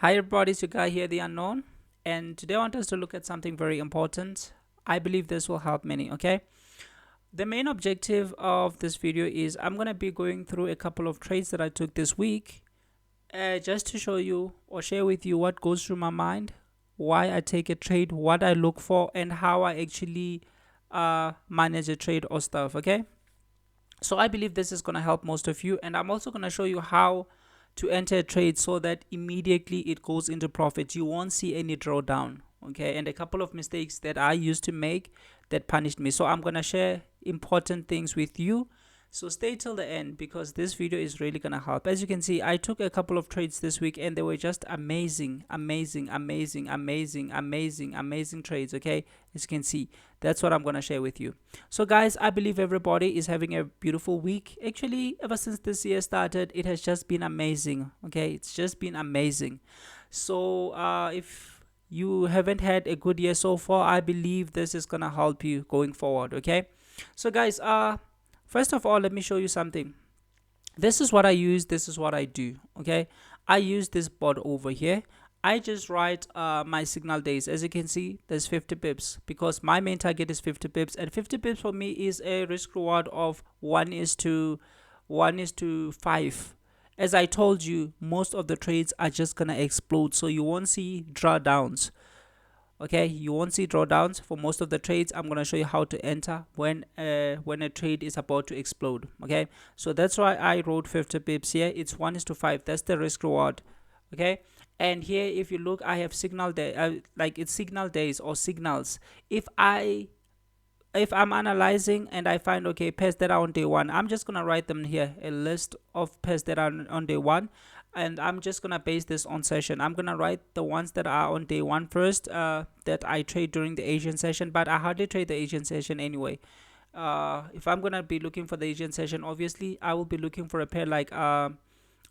Hi everybody, it's your guy here, the unknown, and today I want us to look at something very important. I believe this will help many. Okay, the main objective of this video is I'm gonna be going through a couple of trades that I took this week, just to show you or share with you what goes through my mind, why I take a trade, what I look for, and how I actually manage a trade or stuff. Okay, so I believe this is gonna help most of you, and I'm also gonna show you how to enter a trade so that immediately it goes into profit. You won't see any drawdown. Okay, and a couple of mistakes that I used to make that punished me. So I'm gonna share important things with you, so stay till the end because this video is really gonna help. As you can see, I took a couple of trades this week and they were just amazing trades. Okay, as you can see, that's what I'm gonna share with you. So guys, I believe everybody is having a beautiful week. Actually, ever since this year started, it has just been amazing. Okay, it's just been amazing. So if you haven't had a good year so far, I believe this is gonna help you going forward. Okay, so guys, first of all, let me show you something. This is what I use, this is what I do. Okay, I use this board over here. I just write my signal days. As you can see, there's 50 pips because my main target is 50 pips, and 50 pips for me is a risk reward of 1:5. As I told you, most of the trades are just gonna explode, so you won't see drawdowns. Okay, you won't see drawdowns for most of the trades. I'm going to show you how to enter when a trade is about to explode. Okay, so that's why I wrote 50 pips here. It's 1:5. That's the risk reward. Okay, and here if you look, I have signal day, like it's signal days or signals. If I'm analyzing and I find, okay, pairs that are on day one, I'm just gonna write them here, a list of pairs that are on day one, and I'm just gonna base this on session. I'm gonna write the ones that are on day one first, that I trade during the Asian session, but I hardly trade the Asian session anyway. If I'm gonna be looking for the Asian session, obviously I will be looking for a pair like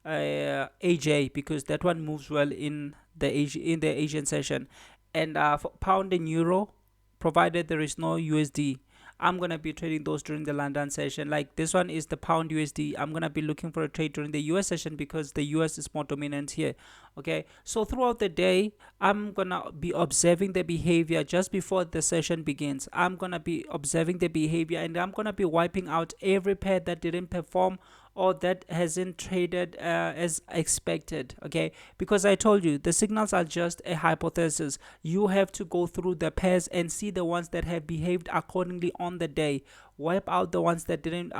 AJ, because that one moves well in the Asian session, and for pound and euro, provided there is no USD, I'm gonna be trading those during the London session. Like this one is the pound USD. I'm gonna be looking for a trade during the US session because the US is more dominant here. Okay, so throughout the day, I'm gonna be observing the behavior just before the session begins. I'm gonna be observing the behavior, and I'm gonna be wiping out every pair that didn't perform or that hasn't traded as expected. Okay, because I told you the signals are just a hypothesis. You have to go through the pairs and see the ones that have behaved accordingly on the day, wipe out the ones that didn't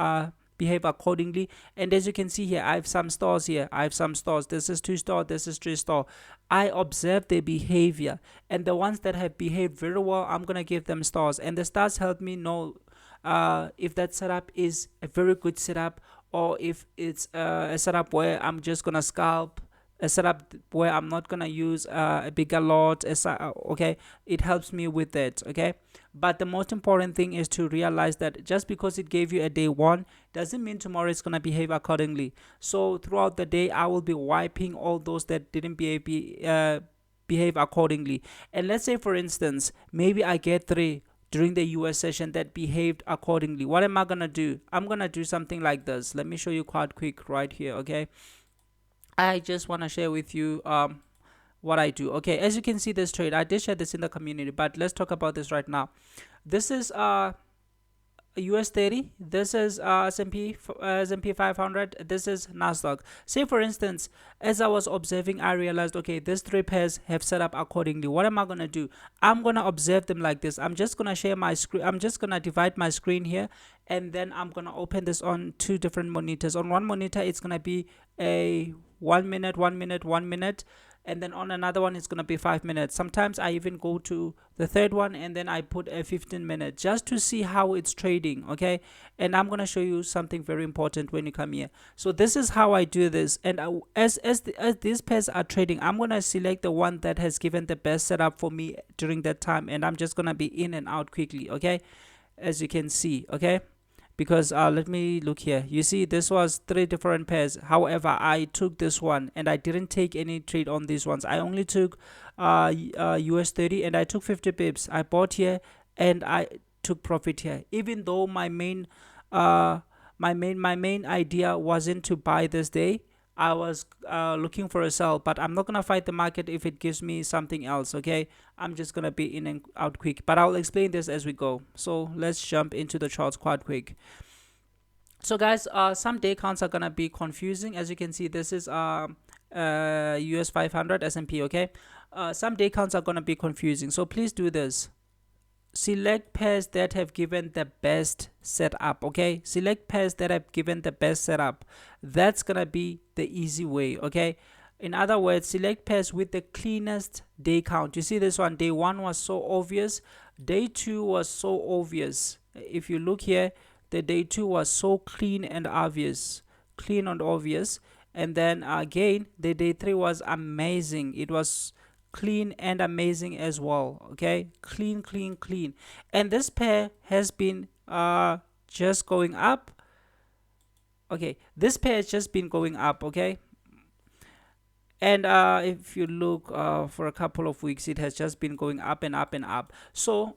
behave accordingly. And as you can see here, I have some stores here, I have some stores. This is 2 store, this is 3 store. I observe their behavior, and the ones that have behaved very well, I'm gonna give them stars, and the stars help me know if that setup is a very good setup, or if it's a setup where I'm just gonna scalp, a setup where I'm not gonna use a bigger lot. Okay, it helps me with that. Okay, but the most important thing is to realize that just because it gave you a day one doesn't mean tomorrow it's gonna behave accordingly. So throughout the day, I will be wiping all those that didn't behave accordingly. And let's say, for instance, maybe I get 3 during the US session that behaved accordingly. What am I gonna do? I'm gonna do something like this. Let me show you quite quick right here. Okay, I just want to share with you what I do. Okay, as you can see, this trade, I did share this in the community, but let's talk about this right now. This is US 30, this is S&P 500, this is NASDAQ. Say for instance, as I was observing, I realized, okay, these 3 pairs have set up accordingly. What am I going to do? I'm going to observe them like this. I'm just going to share my screen. I'm just going to divide my screen here, and then I'm going to open this on 2 different monitors. On one monitor, it's going to be a 1 minute, 1 minute, 1 minute, and then on another one it's going to be 5 minutes. Sometimes I even go to the third one and then I put a 15-minute just to see how it's trading. Okay, and I'm going to show you something very important when you come here. So this is how I do this, and as these pairs are trading, I'm going to select the one that has given the best setup for me during that time, and I'm just going to be in and out quickly. Okay, as you can see. Okay, because let me look here. You see, this was 3 different pairs. However, I took this one and I didn't take any trade on these ones. I only took US 30, and I took 50 pips. I bought here and I took profit here, even though my main idea wasn't to buy this day. I was looking for a sell, but I'm not gonna fight the market if it gives me something else. Okay, I'm just gonna be in and out quick, but I'll explain this as we go. So let's jump into the charts quite quick. So guys, some day counts are gonna be confusing. As you can see, this is US 500 S&P. Okay, some day counts are gonna be confusing, so please do this. Select pairs that have given the best setup. Okay, select pairs that have given the best setup. That's gonna be the easy way. Okay, in other words, select pairs with the cleanest day count. You see this one, day one was so obvious, day two was so obvious. If you look here, the day two was so clean and obvious, and then again the day three was amazing. It was clean and amazing as well. Okay, clean, clean, clean. And this pair has been just going up. Okay, this pair has just been going up. Okay, and if you look for a couple of weeks, it has just been going up and up and up. So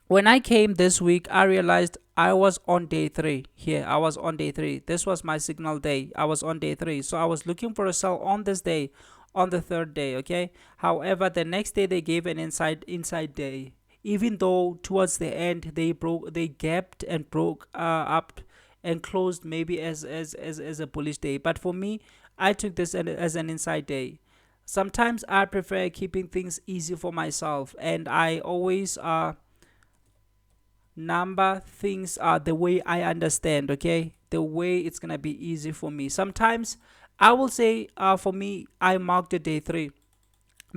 when I came this week, I realized I was on day three here. I was on day three. This was my signal day. I was on day three. So I was looking for a sell on this day, on the third day. Okay. However, the next day they gave an inside day. Even though towards the end they gapped and broke up and closed maybe as a bullish day. But for me, I took this as an inside day. Sometimes I prefer keeping things easy for myself, and I always number things are the way I understand. Okay, the way it's gonna be easy for me. Sometimes I will say for me, I marked a day three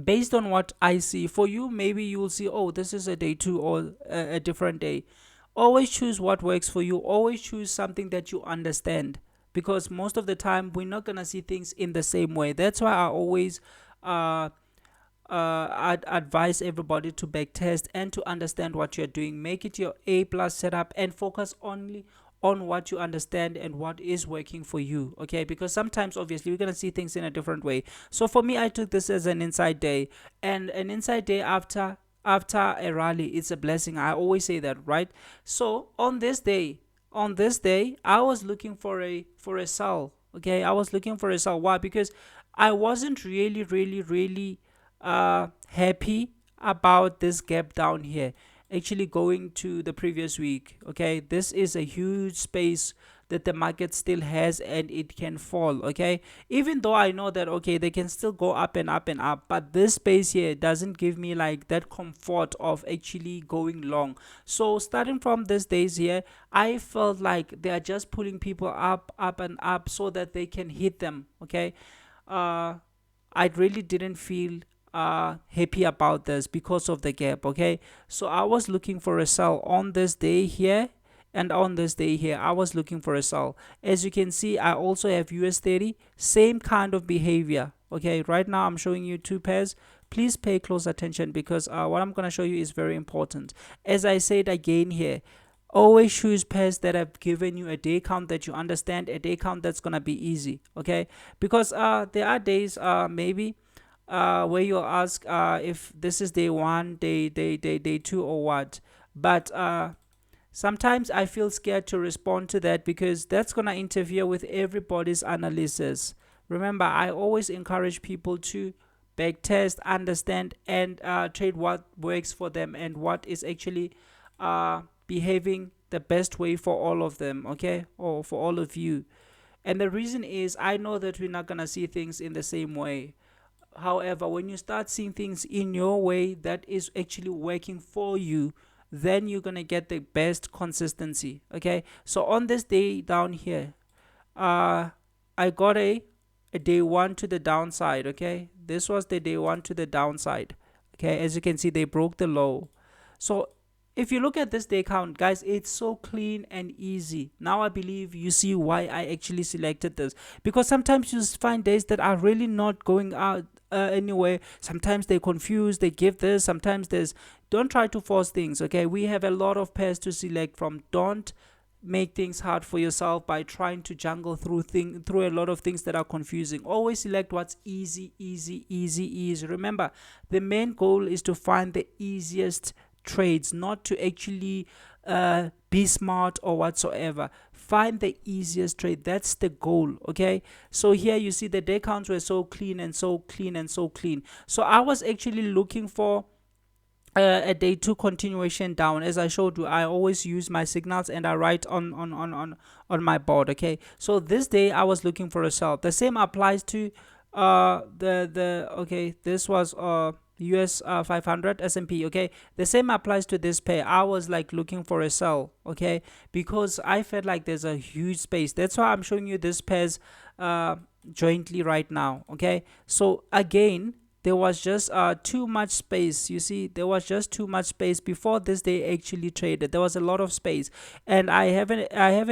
based on what I see. For you, maybe you will see, oh, this is a day two or a different day. Always choose what works for you. Always choose something that you understand, because most of the time we're not gonna see things in the same way. That's why I always I'd advise everybody to back test and to understand what you're doing. Make it your A plus setup and focus only on what you understand and what is working for you. Okay, because sometimes obviously we're gonna see things in a different way. So for me, I took this as an inside day, and an inside day after a rally, it's a blessing. I always say that, right? So on this day I was looking for a sell. Okay, I was looking for a sell. Why? Because I wasn't really happy about this gap down here, actually going to the previous week. Okay, this is a huge space that the market still has, and it can fall. Okay, even though I know that, okay, they can still go up and up and up, but this space here doesn't give me like that comfort of actually going long. So starting from this days here, I felt like they are just pulling people up and up so that they can hit them. Okay, I really didn't feel happy about this because of the gap. Okay, so I was looking for a sell on this day here, and on this day here I was looking for a sell. As you can see, I also have US 30, same kind of behavior. Okay, right now I'm showing you two pairs. Please pay close attention, because what I'm going to show you is very important. As I said again here, always choose pairs that have given you a day count that you understand, a day count that's going to be easy. Okay, because there are days maybe where you'll ask if this is day one, day two, or what. But sometimes I feel scared to respond to that, because that's gonna interfere with everybody's analysis. Remember, I always encourage people to backtest, understand, and trade what works for them and what is actually behaving the best way for all of them. Okay, or for all of you. And the reason is, I know that we're not gonna see things in the same way. However, when you start seeing things in your way that is actually working for you, then you're gonna get the best consistency. Okay, so on this day down here, I got a day one to the downside. Okay, this was the day one to the downside. Okay, as you can see, they broke the low. So if you look at this day count, guys, it's so clean and easy. Now I believe you see why I actually selected this, because sometimes you find days that are really not going out anywhere. Sometimes they confuse, they give this, sometimes there's. Don't try to force things. Okay, we have a lot of pairs to select from. Don't make things hard for yourself by trying to jungle through a lot of things that are confusing. Always select what's easy. Remember, the main goal is to find the easiest trades, not to actually be smart or whatsoever. find the easiest trade. That's the goal. Okay, so here you see the day counts were so clean and so clean and so clean. So I was actually looking for a day two continuation down. As I showed you, I always use my signals and I write on my board. Okay, so this day I was looking for a sell. The same applies to the okay, this was US 500 S&P. Okay, the same applies to this pair. I was like looking for a sell. Okay, because I felt like there's a huge space. That's why I'm showing you this pairs jointly right now. Okay, so again, there was just too much space. You see, there was just too much space before this day actually traded. There was a lot of space, and I have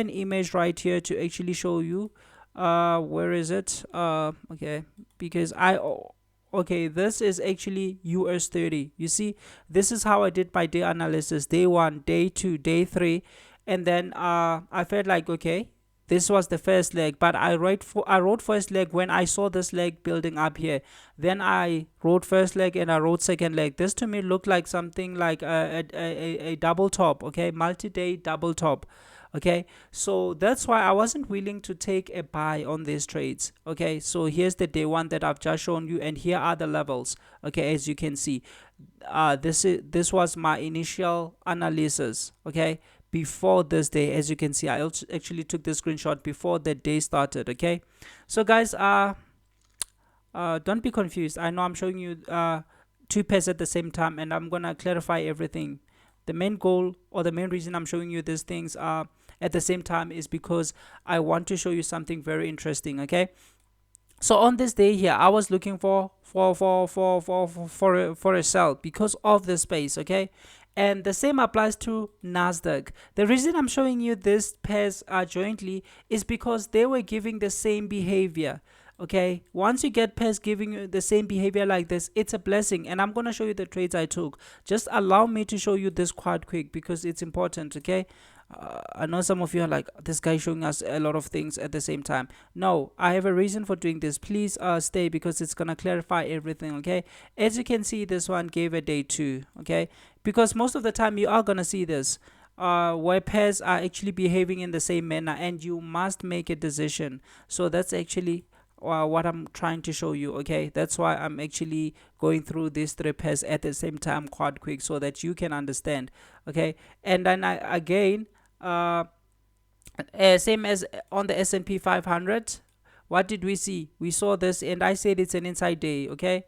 an image right here to actually show you. Where is it? Okay, because okay, this is actually US 30. You see, this is how I did my day analysis: day 1, day 2, day 3, and then I felt like, okay, this was the first leg, but I wrote first leg when I saw this leg building up here. Then I wrote first leg and I wrote second leg. This to me looked like something like a double top. Okay, multi-day double top. Okay, so that's why I wasn't willing to take a buy on these trades. Okay, so here's the day 1 that I've just shown you, and here are the levels. Okay, as you can see, this was my initial analysis. Okay, before this day. As you can see, I actually took the screenshot before the day started. Okay, so guys, don't be confused. I know I'm showing you two pairs at the same time, and I'm gonna clarify everything. The main goal, or the main reason I'm showing you these things at the same time, is because I want to show you something very interesting. Okay, so on this day here, I was looking for a sell because of the space. Okay, and the same applies to NASDAQ. The reason I'm showing you this pairs jointly is because they were giving the same behavior. Okay, once you get pairs giving you the same behavior like this, it's a blessing. And I'm going to show you the trades I took. Just allow me to show you this quite quick because it's important. Okay, I know some of you are like, this guy showing us a lot of things at the same time. No, I have a reason for doing this. Please stay, because it's gonna clarify everything. Okay, as you can see, this one gave a day 2. Okay, because most of the time you are gonna see this where pairs are actually behaving in the same manner, and you must make a decision. So that's actually what I'm trying to show you. Okay, that's why I'm actually going through these 3 pairs at the same time quite quick, so that you can understand. Okay, and then again, same as on the S&P 500, what did we see? We saw this, and I said it's an inside day. Okay,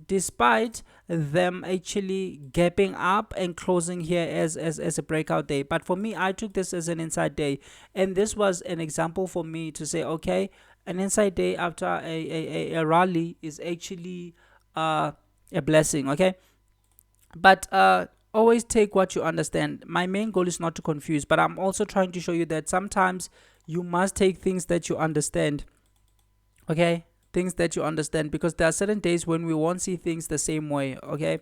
despite them actually gapping up and closing here as a breakout day, but for me, I took this as an inside day, and this was an example for me to say, okay, an inside day after a rally is actually a blessing. Okay, but always take what you understand. My main goal is not to confuse, but I'm also trying to show you that sometimes you must take things that you understand. Okay, things that you understand, because there are certain days when we won't see things the same way. Okay,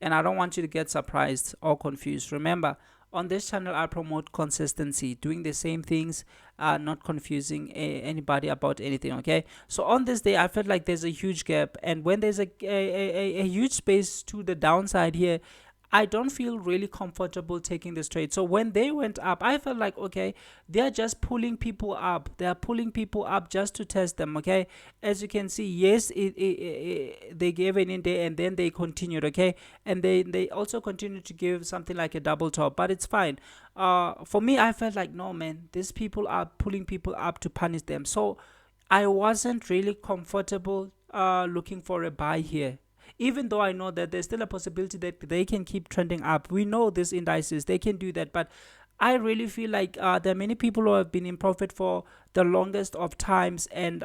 and I don't want you to get surprised or confused. Remember, on this channel I promote consistency, doing the same things, not confusing anybody about anything. Okay, so on this day I felt like there's a huge gap, and when there's a huge space to the downside here, I don't feel really comfortable taking this trade. So when they went up, I felt like, okay, they're just pulling people up. They're pulling people up just to test them. Okay, as you can see, yes, they gave an in day and then they continued. Okay, and they also continued to give something like a double top, but it's fine. For me, I felt like, no man, these people are pulling people up to punish them. So I wasn't really comfortable looking for a buy here, even though I know that there's still a possibility that they can keep trending up. We know these indices, they can do that, but I really feel like there are many people who have been in profit for the longest of times, and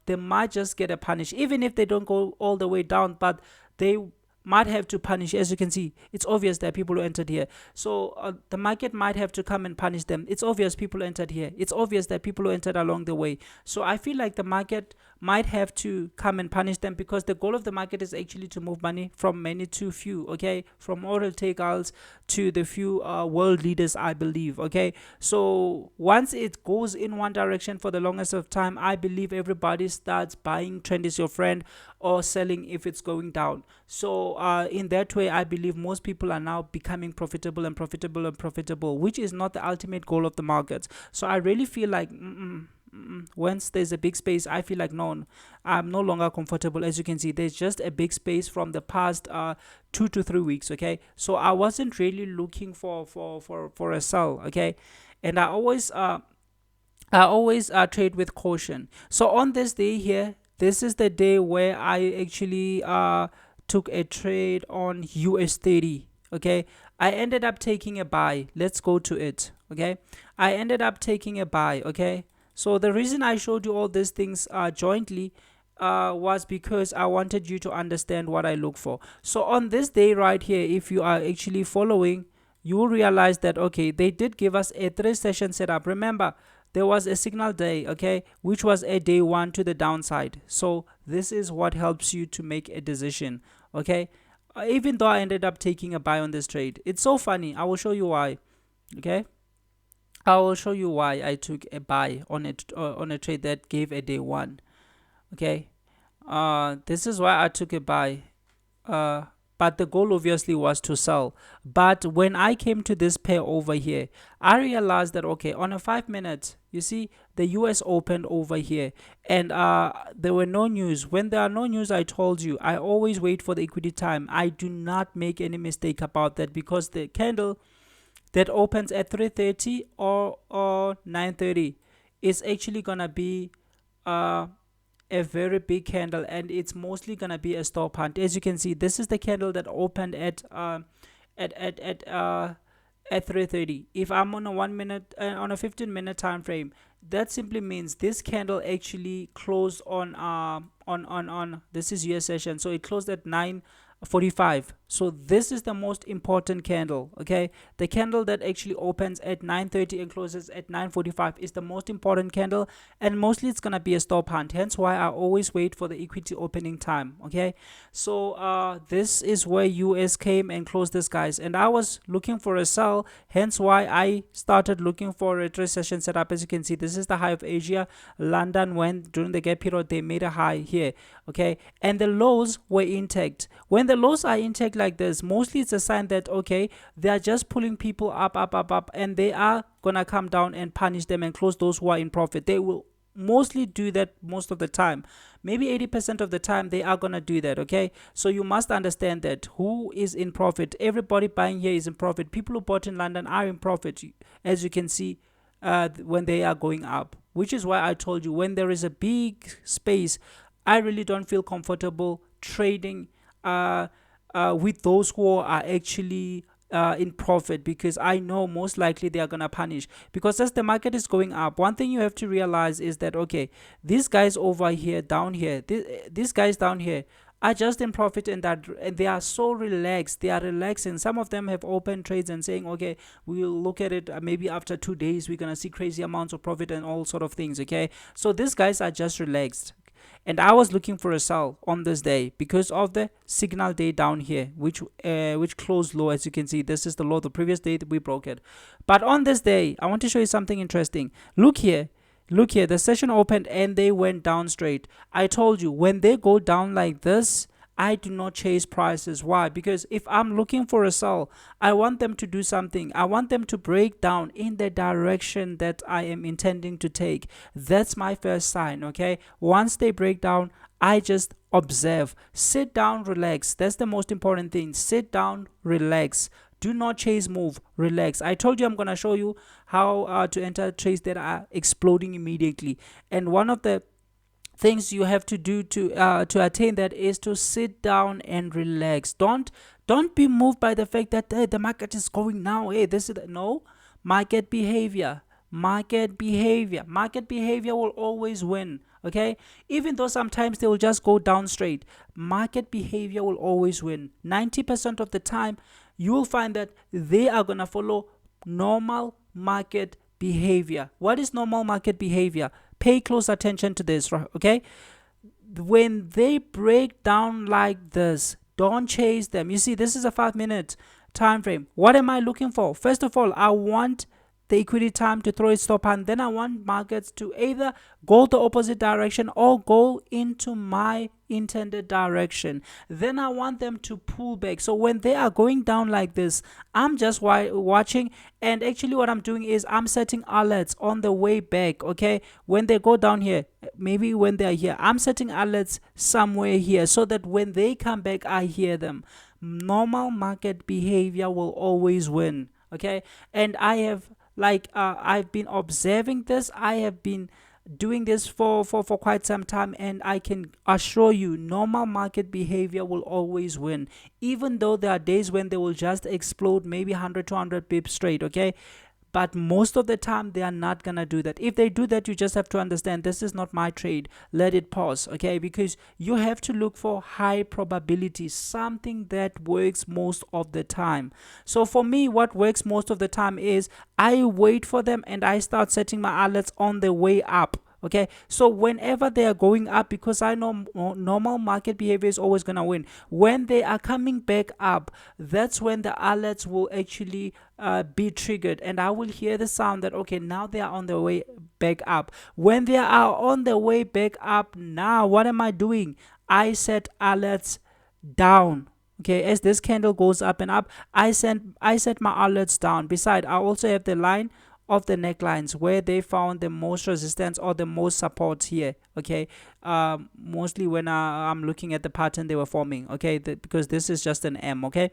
they might just get a punish, even if they don't go all the way down, but they might have to punish. As you can see, it's obvious that people who entered here, so the market might have to come and punish them. It's obvious people entered here. It's obvious that people who entered along the way. So I feel like the market might have to come and punish them, because the goal of the market is actually to move money from many to few, okay, from oil takeouts to the few world leaders, I believe, okay. So once it goes in one direction for the longest of time, I believe everybody starts buying trend is your friend, or selling if it's going down. So in that way, I believe most people are now becoming profitable and profitable and profitable, which is not the ultimate goal of the markets. So I really feel like once there's a big space, I feel like no, I'm no longer comfortable. As you can see, there's just a big space from the past 2 to 3 weeks, okay. So I wasn't really looking for a sell, okay. And I always trade with caution. So on this day here, this is the day where I actually took a trade on US 30, okay. I ended up taking a buy. Let's go to it, okay. I ended up taking a buy, okay. So the reason I showed you all these things jointly was because I wanted you to understand what I look for. So on this day right here, if you are actually following, you will realize that, okay, they did give us a 3 session setup. Remember, there was a signal day, okay, which was a day one to the downside. So this is what helps you to make a decision, okay. Even though I ended up taking a buy on this trade, it's so funny. I will show you why, okay. I will show you why I took a buy on a trade that gave a day one, okay. This is why I took a buy. uh but the goal obviously was to sell. But when I came to this pair over here, I realized that, okay, on a 5 minute, you see the US opened over here, and there were no news. When there are no news, I told you, I always wait for the equity time. I do not make any mistake about that, because the candle that opens at 3:30 or 9:30 is actually gonna be a very big candle, and it's mostly gonna be a stop hunt. As you can see, this is the candle that opened at at at uh at 3:30. If I'm on a 1 minute on a 15-minute time frame, that simply means this candle actually closed on this is US session, so it closed at 9:45. So this is the most important candle, okay. The candle that actually opens at 9:30 and closes at 9:45 is the most important candle, and mostly it's gonna be a stop hunt. Hence why I always wait for the equity opening time, okay. So this is where US came and closed this, guys, and I was looking for a sell. Hence why I started looking for a 3 session setup. As you can see, this is the high of Asia. London went during the gap period, they made a high here, okay, and the lows were intact. When the lows are intact like this, mostly it's a sign that, okay, they are just pulling people up, and they are gonna come down and punish them and close those who are in profit. They will mostly do that most of the time. Maybe 80% of the time they are gonna do that, okay. So you must understand that who is in profit. Everybody buying here is in profit. People who bought in London are in profit, as you can see, when they are going up, which is why I told you, when there is a big space, I really don't feel comfortable trading with those who are actually in profit, because I know most likely they are gonna punish. Because as the market is going up, one thing you have to realize is that, okay, these guys over here, down here, these guys down here are just in profit, and they are so relaxed. They are relaxing. Some of them have opened trades and saying, okay, we'll look at it maybe after 2 days, we're gonna see crazy amounts of profit and all sort of things, okay. So these guys are just relaxed, and I was looking for a sell on this day because of the signal day down here, which closed low. As you can see, this is the low. The previous day that we broke it. But on this day, I want to show you something interesting. Look here, the session opened and they went down straight. I told you, when they go down like this, I do not chase prices. Why? Because if I'm looking for a sell, I want them to do something. I want them to break down in the direction that I am intending to take. That's my first sign, okay? Once they break down, I just observe. Sit down, relax. That's the most important thing. Sit down, relax. Do not chase, move, relax. I told you I'm going to show you how to enter trades that are exploding immediately. And one of the things you have to do to attain that is to sit down and relax. Don't be moved by the fact that, hey, the market is going now. Hey, this is no. Market behavior will always win, okay. Even though sometimes they will just go down straight, market behavior will always win. 90% of the time you will find that they are gonna follow normal market behavior. What is normal market behavior? Pay close attention to this, okay? when they break down like this, don't chase them. You see, this is a 5-minute time frame. What am I looking for? First of all, I want the equity time to throw its stop, and then I want markets to either go the opposite direction or go into my intended direction. Then I want them to pull back. So when they are going down like this, I'm just watching, and actually what I'm doing is I'm setting alerts on the way back. Okay, when they go down here, maybe when they're here, I'm setting alerts somewhere here so that when they come back, I hear them. Normal market behavior will always win. Okay, and I have I've been observing this. I have been doing this for quite some time, and I can assure you normal market behavior will always win, even though there are days when they will just explode maybe 100 200 pips straight. Okay, but most of the time they are not gonna do that. If they do that, you just have to understand this is not my trade, let it pause. Okay, because you have to look for high probability, something that works most of the time. So for me, what works most of the time is I wait for them and I start setting my alerts on the way up. Okay, so whenever they are going up, because I know normal market behavior is always gonna win, when they are coming back up, that's when the alerts will actually be triggered, and I will hear the sound that okay, now they are on the way back up. When they are on the way back up, now what am I doing? I set alerts down. Okay, as this candle goes up and up, I set my alerts down. Besides, I also have the line of the necklines where they found the most resistance or the most support here. Okay, mostly when I'm looking at the pattern they were forming. Okay, because this is just an M. Okay,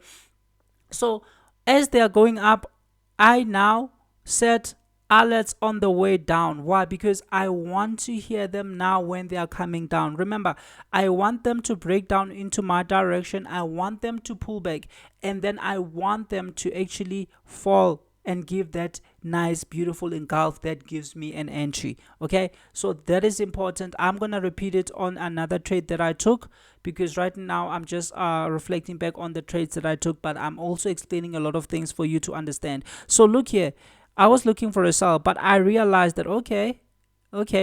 so as they are going up, I now set alerts on the way down. Why? Because I want to hear them now when they are coming down. Remember, I want them to break down into my direction. I want them to pull back, and then I want them to actually fall and give that nice beautiful engulf that gives me an entry. Okay, so that is important. I'm gonna repeat it on another trade that I took, because right now I'm just reflecting back on the trades that I took, but I'm also explaining a lot of things for you to understand. So look here, I was looking for a sell, but I realized that okay,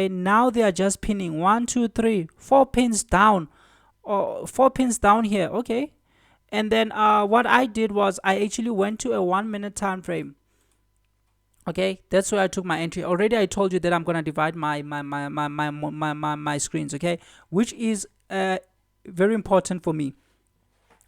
now they are just pinning 1 2 3 4 pins down, or 4 pins down here. Okay, and then what I did was I actually went to a 1-minute time frame. Okay, that's where I took my entry. Already I told you that I'm gonna divide my screens. Okay, which is very important for me.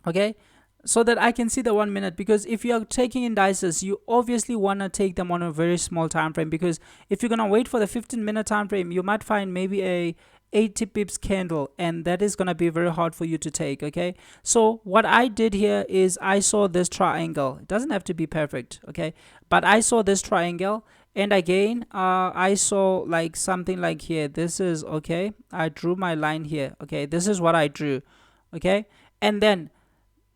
Okay, so that I can see the 1 minute, because if you are taking indices, you obviously want to take them on a very small time frame, because if you're gonna wait for the 15-minute time frame, you might find maybe a 80 pips candle, and that is going to be very hard for you to take. Okay, so what I did here is I saw this triangle. It doesn't have to be perfect. Okay, but I saw this triangle, and again I saw like something like here. This is okay, I drew my line here. Okay, this is what I drew. Okay, and then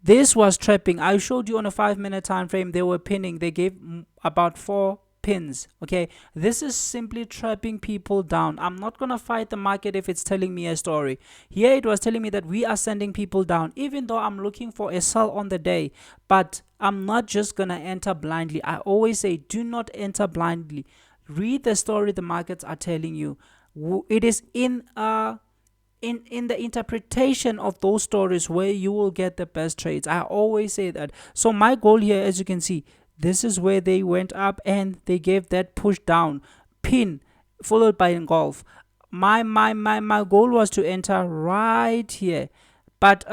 this was trapping. I showed you on a 5-minute time frame they were pinning. They gave about 4 pins. Okay, this is simply trapping people down. I'm not gonna fight the market if it's telling me a story. Here it was telling me that we are sending people down, even though I'm looking for a sell on the day. But I'm not just gonna enter blindly. I always say do not enter blindly. Read the story the markets are telling you. It is in the interpretation of those stories where you will get the best trades. I always say that. So my goal here, as you can see, this is where they went up and they gave that push down pin followed by engulf. My goal was to enter right here, but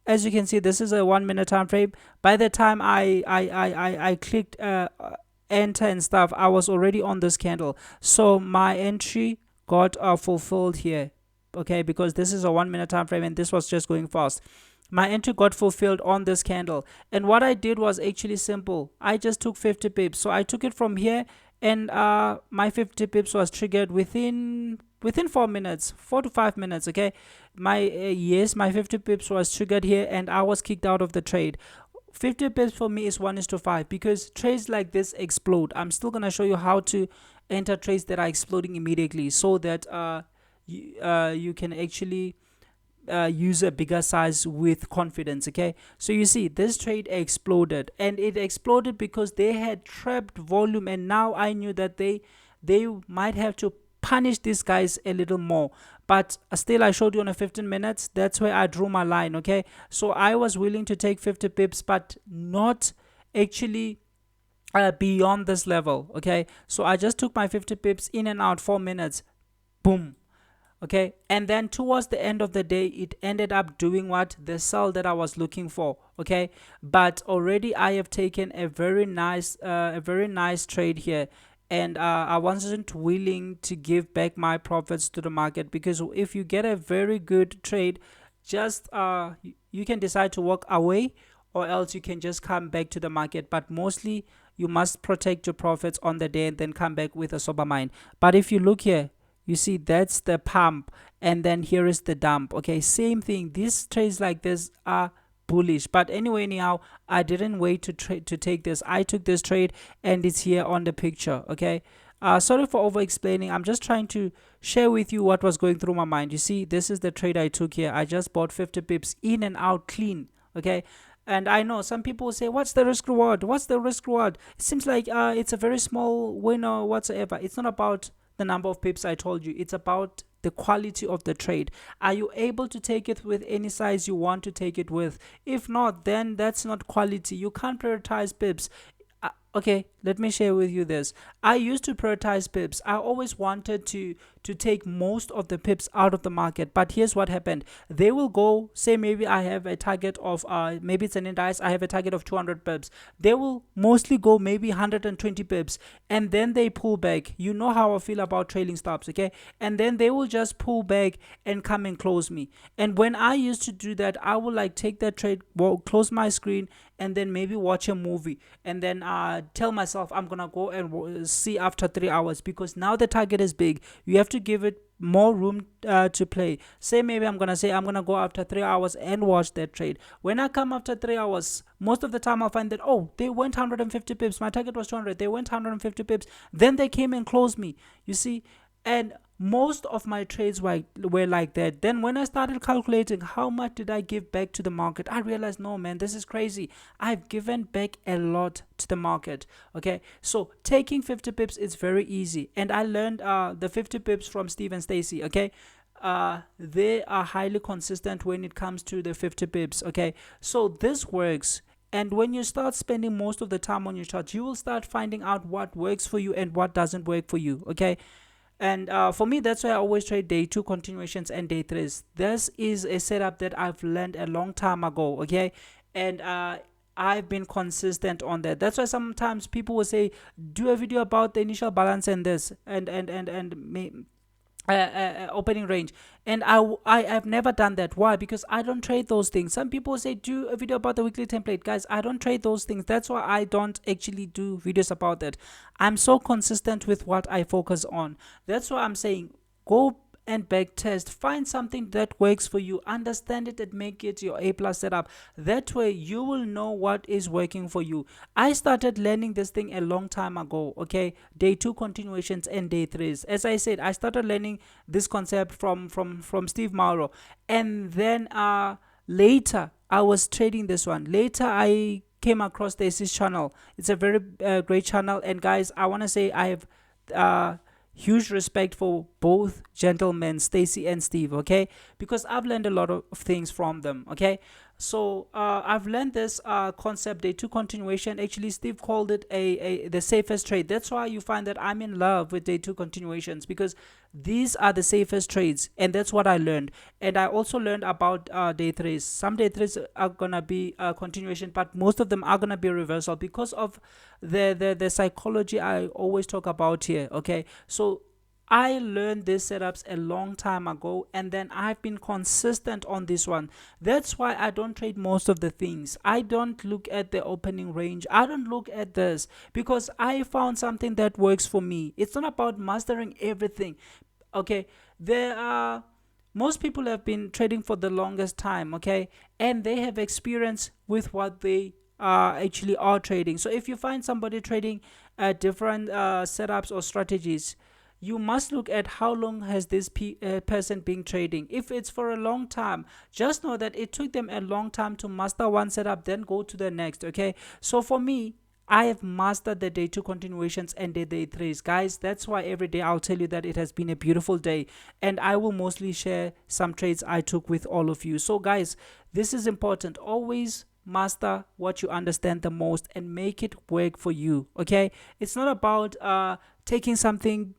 as you can see, this is a 1-minute time frame. By the time I clicked enter and stuff, I was already on this candle, so my entry got fulfilled here. Okay, because this is a 1-minute time frame and this was just going fast. My entry got fulfilled on this candle, and what I did was actually simple. I just took 50 pips. So I took it from here, and my 50 pips was triggered within 4 minutes, 4 to 5 minutes. Okay, my 50 pips was triggered here, and I was kicked out of the trade. 50 pips for me is 1:5, because trades like this explode. I'm still gonna show you how to enter trades that are exploding immediately, so that you can actually use a bigger size with confidence. Okay, so you see this trade exploded, and it exploded because they had trapped volume, and now I knew that they might have to punish these guys a little more. but still I showed you on a 15 minutes. That's where I drew my line. Okay, so I was willing to take 50 pips, but not actually beyond this level. Okay, so I just took my 50 pips in and out, 4 minutes, boom. Okay, and then towards the end of the day it ended up doing what, the sell that I was looking for. Okay, but already I have taken a very nice trade here, and I wasn't willing to give back my profits to the market, because if you get a very good trade, just you can decide to walk away, or else you can just come back to the market, but mostly you must protect your profits on the day and then come back with a sober mind. But if you look here, you see that's the pump, and then here is the dump. Okay, same thing. These trades like this are bullish, but anyway, anyhow, I didn't wait to take this. I took this trade, and it's here on the picture. Okay, sorry for over explaining. I'm just trying to share with you what was going through my mind. You see, this is the trade I took here. I just bought 50 pips in and out clean. Okay, and I know some people will say, what's the risk reward? What's the risk reward? It seems like it's a very small win or whatsoever. It's not about the number of pips I told you. It's about the quality of the trade. Are you able to take it with any size you want to take it with? If not, then that's not quality. You can't prioritize pips. Okay, let me share with you this. I used to prioritize pips. I always wanted to take most of the pips out of the market, but here's what happened. They will go, say maybe I have a target of maybe it's an index, I have a target of 200 pips. They will mostly go maybe 120 pips, and then they pull back. You know how I feel about trailing stops. Okay, and then they will just pull back and come and close me. And when I used to do that, I would like take that trade, close my screen, and then maybe watch a movie, and then tell myself I'm gonna go and see after 3 hours, because now the target is big. You have to give it more room to play. Say maybe I'm gonna go after 3 hours and watch that trade. When I come after 3 hours, most of the time I'll find that, oh, they went 150 pips, my target was 200, they went 150 pips, then they came and closed me, you see. And most of my trades were like that. Then when I started calculating how much did I give back to the market, I realized, no man, this is crazy. I've given back a lot to the market. Okay, so taking 50 pips is very easy, and I learned the 50 pips from Steve and Stacy. Okay, they are highly consistent when it comes to the 50 pips. Okay, so this works. And when you start spending most of the time on your chart, you will start finding out what works for you and what doesn't work for you. Okay, and for me, that's why I always trade day 2 continuations and day 3s. This is a setup that I've learned a long time ago. Okay, and I've been consistent on that. That's why sometimes people will say, do a video about the initial balance and this and opening range, and I have never done that. Why? Because I don't trade those things. Some people say, do a video about the weekly template. Guys, I don't trade those things. That's why I don't actually do videos about that. I'm so consistent with what I focus on. That's why I'm saying, go and back test, find something that works for you, understand it, and make it your A+ setup. That way you will know what is working for you. I started learning this thing a long time ago. Okay, day 2 continuations and day 3s. As I said, I started learning this concept from Steve Mauro, and then later I was trading this one. Later I came across this channel. It's a very great channel, and guys, I want to say I have huge respect for both gentlemen, Stacy and Steve. Okay, because I've learned a lot of things from them. Okay, so I've learned this concept, day 2 continuation. Actually, Steve called it the safest trade. That's why you find that I'm in love with day 2 continuations, because these are the safest trades, and that's what I learned. And I also learned about day 3s. Some day 3s are gonna be a continuation, but most of them are gonna be reversal, because of the psychology I always talk about here. Okay, so I learned these setups a long time ago, and then I've been consistent on this one. That's why I don't trade most of the things. I don't look at the opening range. I don't look at this, because I found something that works for me. It's not about mastering everything. Okay, there are most people have been trading for the longest time. Okay, and they have experience with what they actually are trading. So if you find somebody trading different setups or strategies, you must look at how long has this person been trading. If it's for a long time, just know that it took them a long time to master one setup, then go to the next. Okay, so for me, I have mastered the day 2 continuations and the day 3s, guys. That's why every day I'll tell you that it has been a beautiful day, and I will mostly share some trades I took with all of you. So guys, this is important. Always master what you understand the most and make it work for you. Okay, it's not about taking something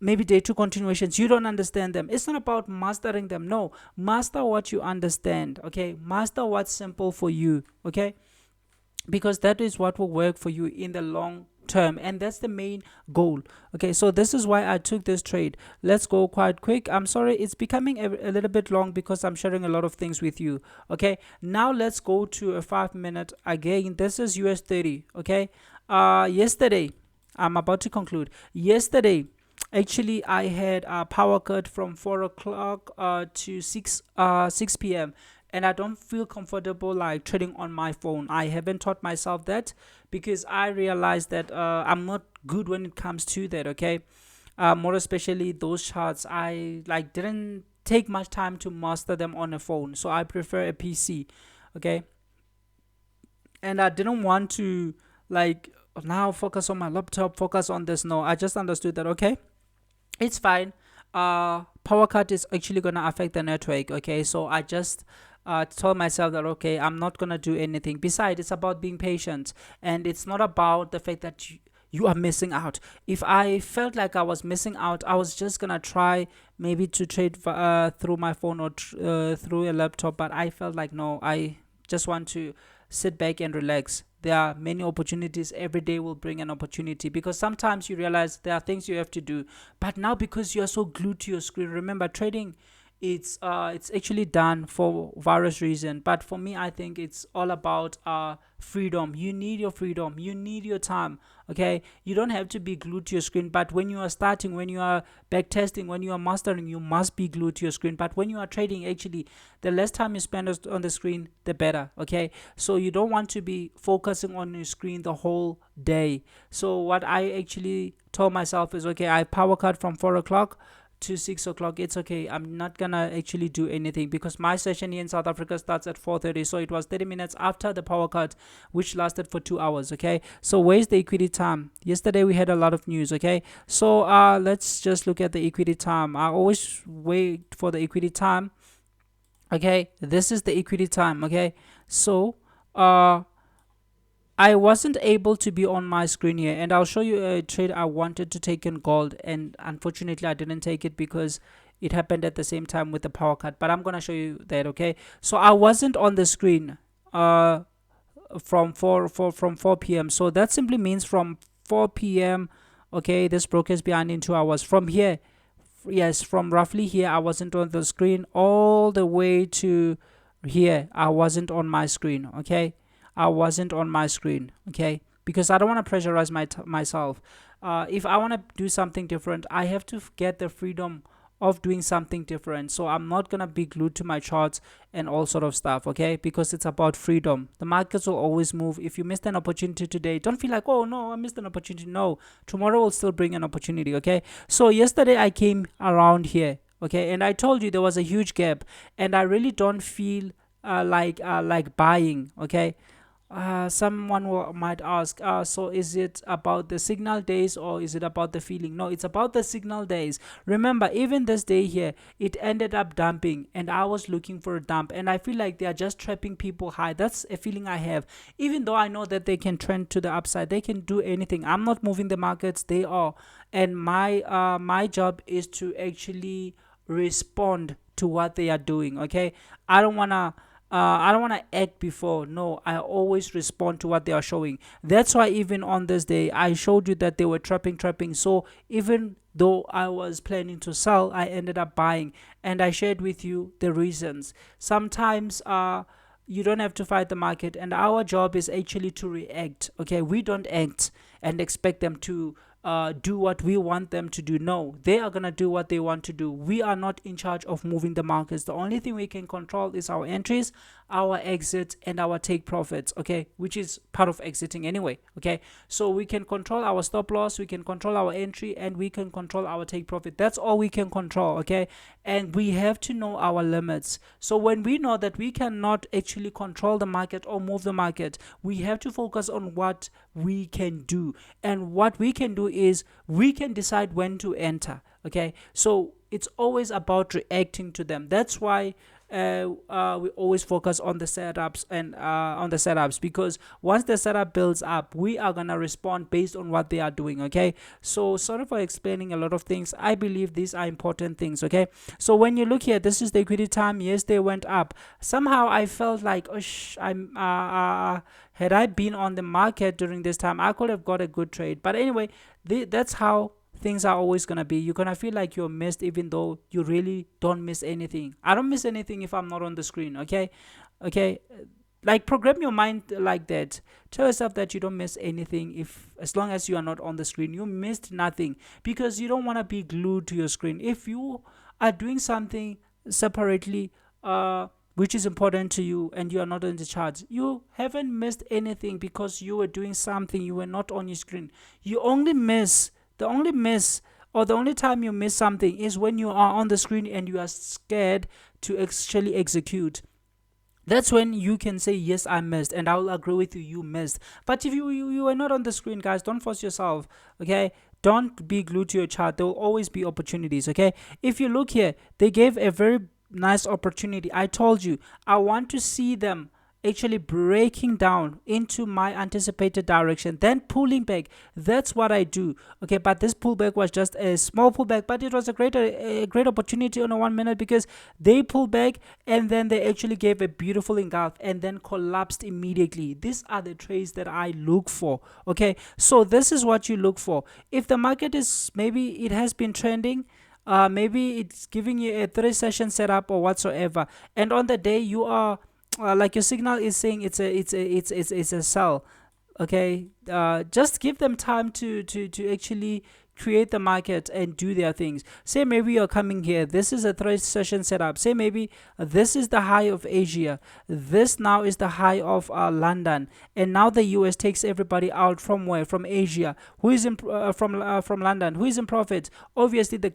maybe day 2 continuations, you don't understand them. It's not about mastering them. No, master what you understand. Okay, master what's simple for you. Okay, because that is what will work for you in the long term, and that's the main goal. Okay, so this is why I took this trade. Let's go quite quick. I'm sorry it's becoming a little bit long because I'm sharing a lot of things with you. Okay, now let's go to a 5 minute. Again, this is US 30. Okay, yesterday, I'm about to conclude. Yesterday, actually, I had a power cut from 4 o'clock to 6 p.m. And I don't feel comfortable like trading on my phone. I haven't taught myself that because I realized that I'm not good when it comes to that. Okay, more especially those charts. I like didn't take much time to master them on a phone, so I prefer a PC. Okay, and I didn't want to like now focus on my laptop, focus on this. No, I just understood that. Okay, it's fine. Power cut is actually gonna affect the network. Okay, so I just told myself that okay, I'm not gonna do anything. Besides, it's about being patient, and it's not about the fact that you are missing out. If I felt like I was missing out, I was just gonna try maybe to trade through my phone or through a laptop. But I felt like no, I just want to sit back and relax. There are many opportunities. Every day will bring an opportunity, because sometimes you realize there are things you have to do, but now because you are so glued to your screen, remember trading, it's actually done for various reasons, but for me I think it's all about freedom. You need your freedom, you need your time. Okay, you don't have to be glued to your screen, but when you are starting, when you are back testing, when you are mastering, you must be glued to your screen. But when you are trading, actually the less time you spend on the screen, the better. Okay, so you don't want to be focusing on your screen the whole day. So what I actually told myself is okay, I power cut from 4 o'clock to 6 o'clock. It's okay, I'm not gonna actually do anything because my session here in South Africa starts at 4:30, so it was 30 minutes after the power cut, which lasted for 2 hours. Okay, so where's the equity time? Yesterday we had a lot of news. Okay, so let's just look at the equity time. I always wait for the equity time. Okay, this is the equity time. Okay, so I wasn't able to be on my screen here, and I'll show you a trade I wanted to take in gold, and unfortunately I didn't take it because it happened at the same time with the power cut, but I'm gonna show you that. Okay, so I wasn't on the screen from 4 p.m. So that simply means from 4 p.m. Okay, this broke is behind in 2 hours from here. Yes, from roughly here I wasn't on the screen all the way to here. I wasn't on my screen. Okay, I wasn't on my screen. Okay, because I don't want to pressurize myself. If I want to do something different, I have to get the freedom of doing something different. So I'm not gonna be glued to my charts and all sort of stuff. Okay, because it's about freedom. The markets will always move. If you missed an opportunity today, don't feel like, oh no, I missed an opportunity. No, tomorrow will still bring an opportunity. Okay, so yesterday I came around here. Okay, and I told you there was a huge gap, and I really don't feel like buying. Okay, someone might ask, so is it about the signal days or is it about the feeling? No, it's about the signal days. Remember, even this day here, it ended up dumping, and I was looking for a dump, and I feel like they are just trapping people high. That's a feeling I have. Even though I know that they can trend to the upside, they can do anything. I'm not moving the markets, they are, and my job is to actually respond to what they are doing. Okay, I don't wanna I don't want to act before. No, I always respond to what they are showing. That's why even on this day, I showed you that they were trapping. So even though I was planning to sell, I ended up buying, and I shared with you the reasons. Sometimes you don't have to fight the market, and our job is actually to react. Okay, we don't act and expect them to do what we want them to do. No, they are gonna do what they want to do. We are not in charge of moving the markets. The only thing we can control is our entries, our exits, and our take profits, okay, which is part of exiting anyway, okay. So we can control our stop loss, we can control our entry, and we can control our take profit. That's all we can control, okay. And we have to know our limits. So when we know that we cannot actually control the market or move the market, we have to focus on what we can do. And what we can do is we can decide when to enter, okay. So it's always about reacting to them. That's why we always focus on the setups and because once the setup builds up, we are gonna respond based on what they are doing, okay. So sorry for explaining a lot of things. I believe these are important things, okay. So when you look here, this is the equity time. Yes, they went up. Somehow I felt like, oh I'm had I been on the market during this time, I could have got a good trade. But anyway, that's how things are always gonna be. You're gonna feel like you're missed even though you really don't miss anything. I don't miss anything if I'm not on the screen, okay. Like, program your mind like that. Tell yourself that you don't miss anything. If as long as you are not on the screen, you missed nothing, because you don't want to be glued to your screen. If you are doing something separately, which is important to you, and you are not in the charts, you haven't missed anything, because you were doing something, you were not on your screen. You only miss the only miss or the only time you miss something is when you are on the screen and you are scared to actually execute. That's when you can say, yes, I missed, and I will agree with you, you missed. But if you are not on the screen, guys, don't force yourself, okay. Don't be glued to your chart. There will always be opportunities, okay. If you look here, they gave a very nice opportunity. I told you, I want to see them actually breaking down into my anticipated direction, then pulling back. That's what I do, okay. But this pullback was just a small pullback, but it was a great opportunity on a 1 minute, because they pulled back and then they actually gave a beautiful engulf and then collapsed immediately. These are the trades that I look for, okay. So this is what you look for. If the market is, maybe it has been trending, maybe it's giving you a 3-session setup or whatsoever, and on the day you are like, your signal is saying it's a sell, okay. Just give them time to actually create the market and do their things. Say maybe you're coming here, this is a 3-session setup. Say maybe this is the high of Asia, this now is the high of London, and now the US takes everybody out from where? From Asia. Who is in from London? Who is in profit? Obviously the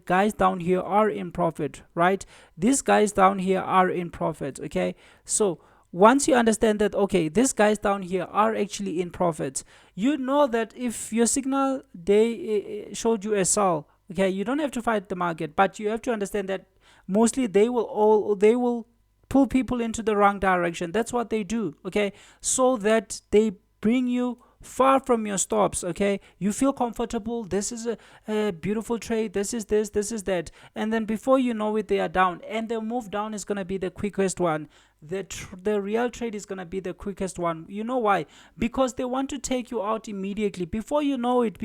guys down here are in profit, right? These guys down here are in profit, okay. So once you understand that, okay, these guys down here are actually in profit, you know that if your signal, they showed you a sell, okay, you don't have to fight the market, but you have to understand that mostly they will pull people into the wrong direction. That's what they do, okay, so that they bring you far from your stops, okay. You feel comfortable, this is a beautiful trade, this is that, and then before you know it, they are down, and the move down is going to be the quickest one. The real trade is going to be the quickest one. You know why? Because they want to take you out immediately. Before you know it,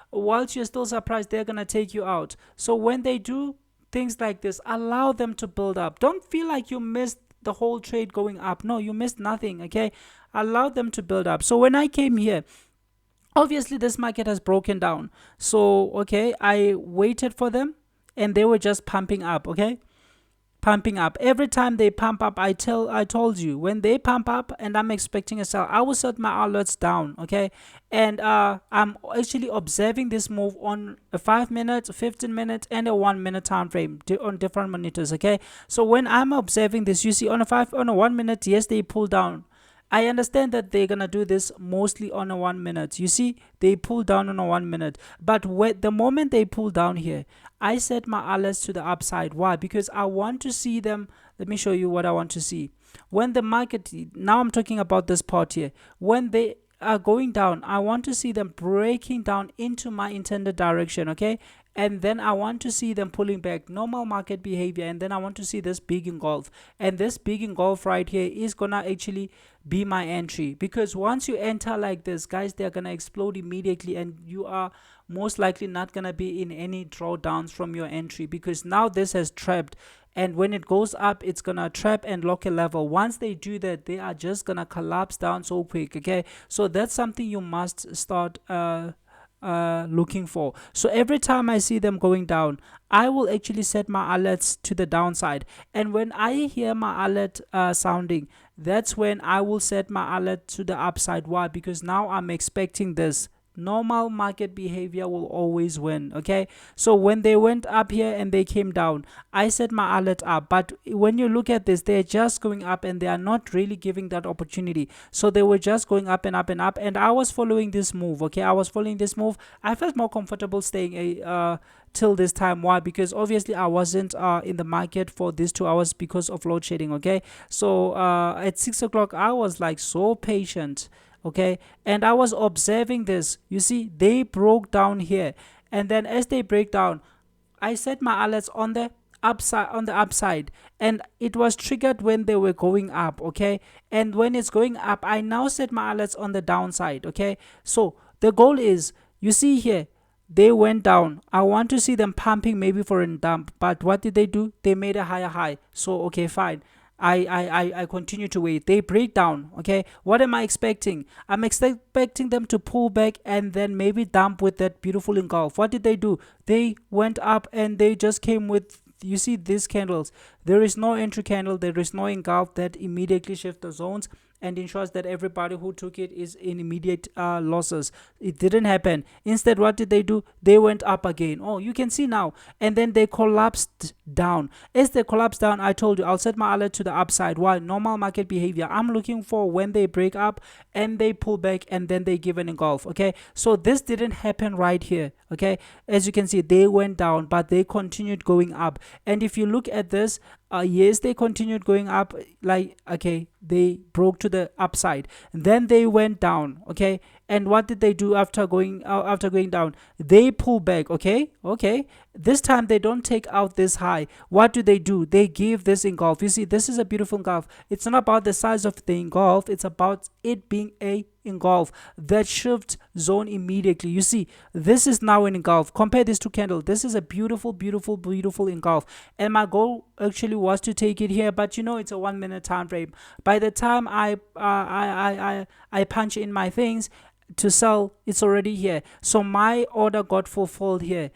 whilst you're still surprised, they're going to take you out. So when they do things like this, allow them to build up. Don't feel like you missed the whole trade going up. No, you missed nothing, okay. Allow them to build up. So when I came here, obviously this market has broken down, so okay, I waited for them, and they were just pumping up, okay, pumping up. Every time they pump up, I told you, when they pump up and I'm expecting a sell, I will set my alerts down, okay. And I'm actually observing this move on a 5 minute, 15 minute, and a 1 minute time frame on different monitors, okay. So when I'm observing this, you see on a 1 minute, yes, they pull down. I understand that they're gonna do this mostly on a 1 minute. You see, they pull down on a 1 minute, but the moment they pull down here, I set my alerts to the upside. Why? Because I want to see them. Let me show you what I want to see. When the market, now I'm talking about this part here, when they are going down, I want to see them breaking down into my intended direction, okay. And then I want to see them pulling back, normal market behavior, and then I want to see this big engulf, and this big engulf right here is gonna actually be my entry, because once you enter like this, guys, they're gonna explode immediately, and you are most likely not gonna be in any drawdowns from your entry, because now this has trapped, and when it goes up, it's gonna trap and lock a level. Once they do that, they are just gonna collapse down so quick, okay. So that's something you must start looking for. So every time I see them going down, I will actually set my alerts to the downside. And when I hear my alert sounding, that's when I will set my alert to the upside. Why? Because now I'm expecting this. Normal market behavior will always win. Okay, so when they went up here and they came down, I set my alert up. But when you look at this, they're just going up and they are not really giving that opportunity. So they were just going up and up and up, and I was following this move. Okay, I was following this move. I felt more comfortable staying till this time. Why? Because obviously I wasn't in the market for these 2 hours because of load shedding. Okay, so at 6 o'clock I was like so patient. Okay, and I was observing this. You see, they broke down here, and then as they break down, I set my alerts on the upside, and it was triggered when they were going up. Okay, and when it's going up, I now set my alerts on the downside. Okay, so the goal is, you see here, they went down. I want to see them pumping maybe for a dump, but what did they do? They made a higher high. So okay, fine, I continue to wait. They break down. Okay, what am I expecting? I'm expecting them to pull back and then maybe dump with that beautiful engulf. What did they do? They went up and they just came with, you see these candles, there is no entry candle, there is no engulf that immediately shift the zones and ensures that everybody who took it is in immediate losses. It didn't happen. Instead, what did they do? They went up again. Oh, you can see now. And then they collapsed down. As they collapsed down, I told you I'll set my alert to the upside. Why? Normal market behavior. I'm looking for when they break up and they pull back and then they give an engulf. Okay, so this didn't happen right here. Okay, as you can see, they went down but they continued going up. And if you look at this, yes, they continued going up, like, okay, they broke to the upside, then they went down. Okay, and what did they do after going down? They pull back. Okay, this time they don't take out this high. What do? They give this engulf. You see, this is a beautiful engulf. It's not about the size of the engulf, it's about it being a engulf that shift zone immediately. You see, this is now an engulf. Compare this to candle. This is a beautiful engulf, and my goal actually was to take it here, but you know, it's a 1 minute time frame. By the time I punch in my things to sell, it's already here. So my order got fulfilled here.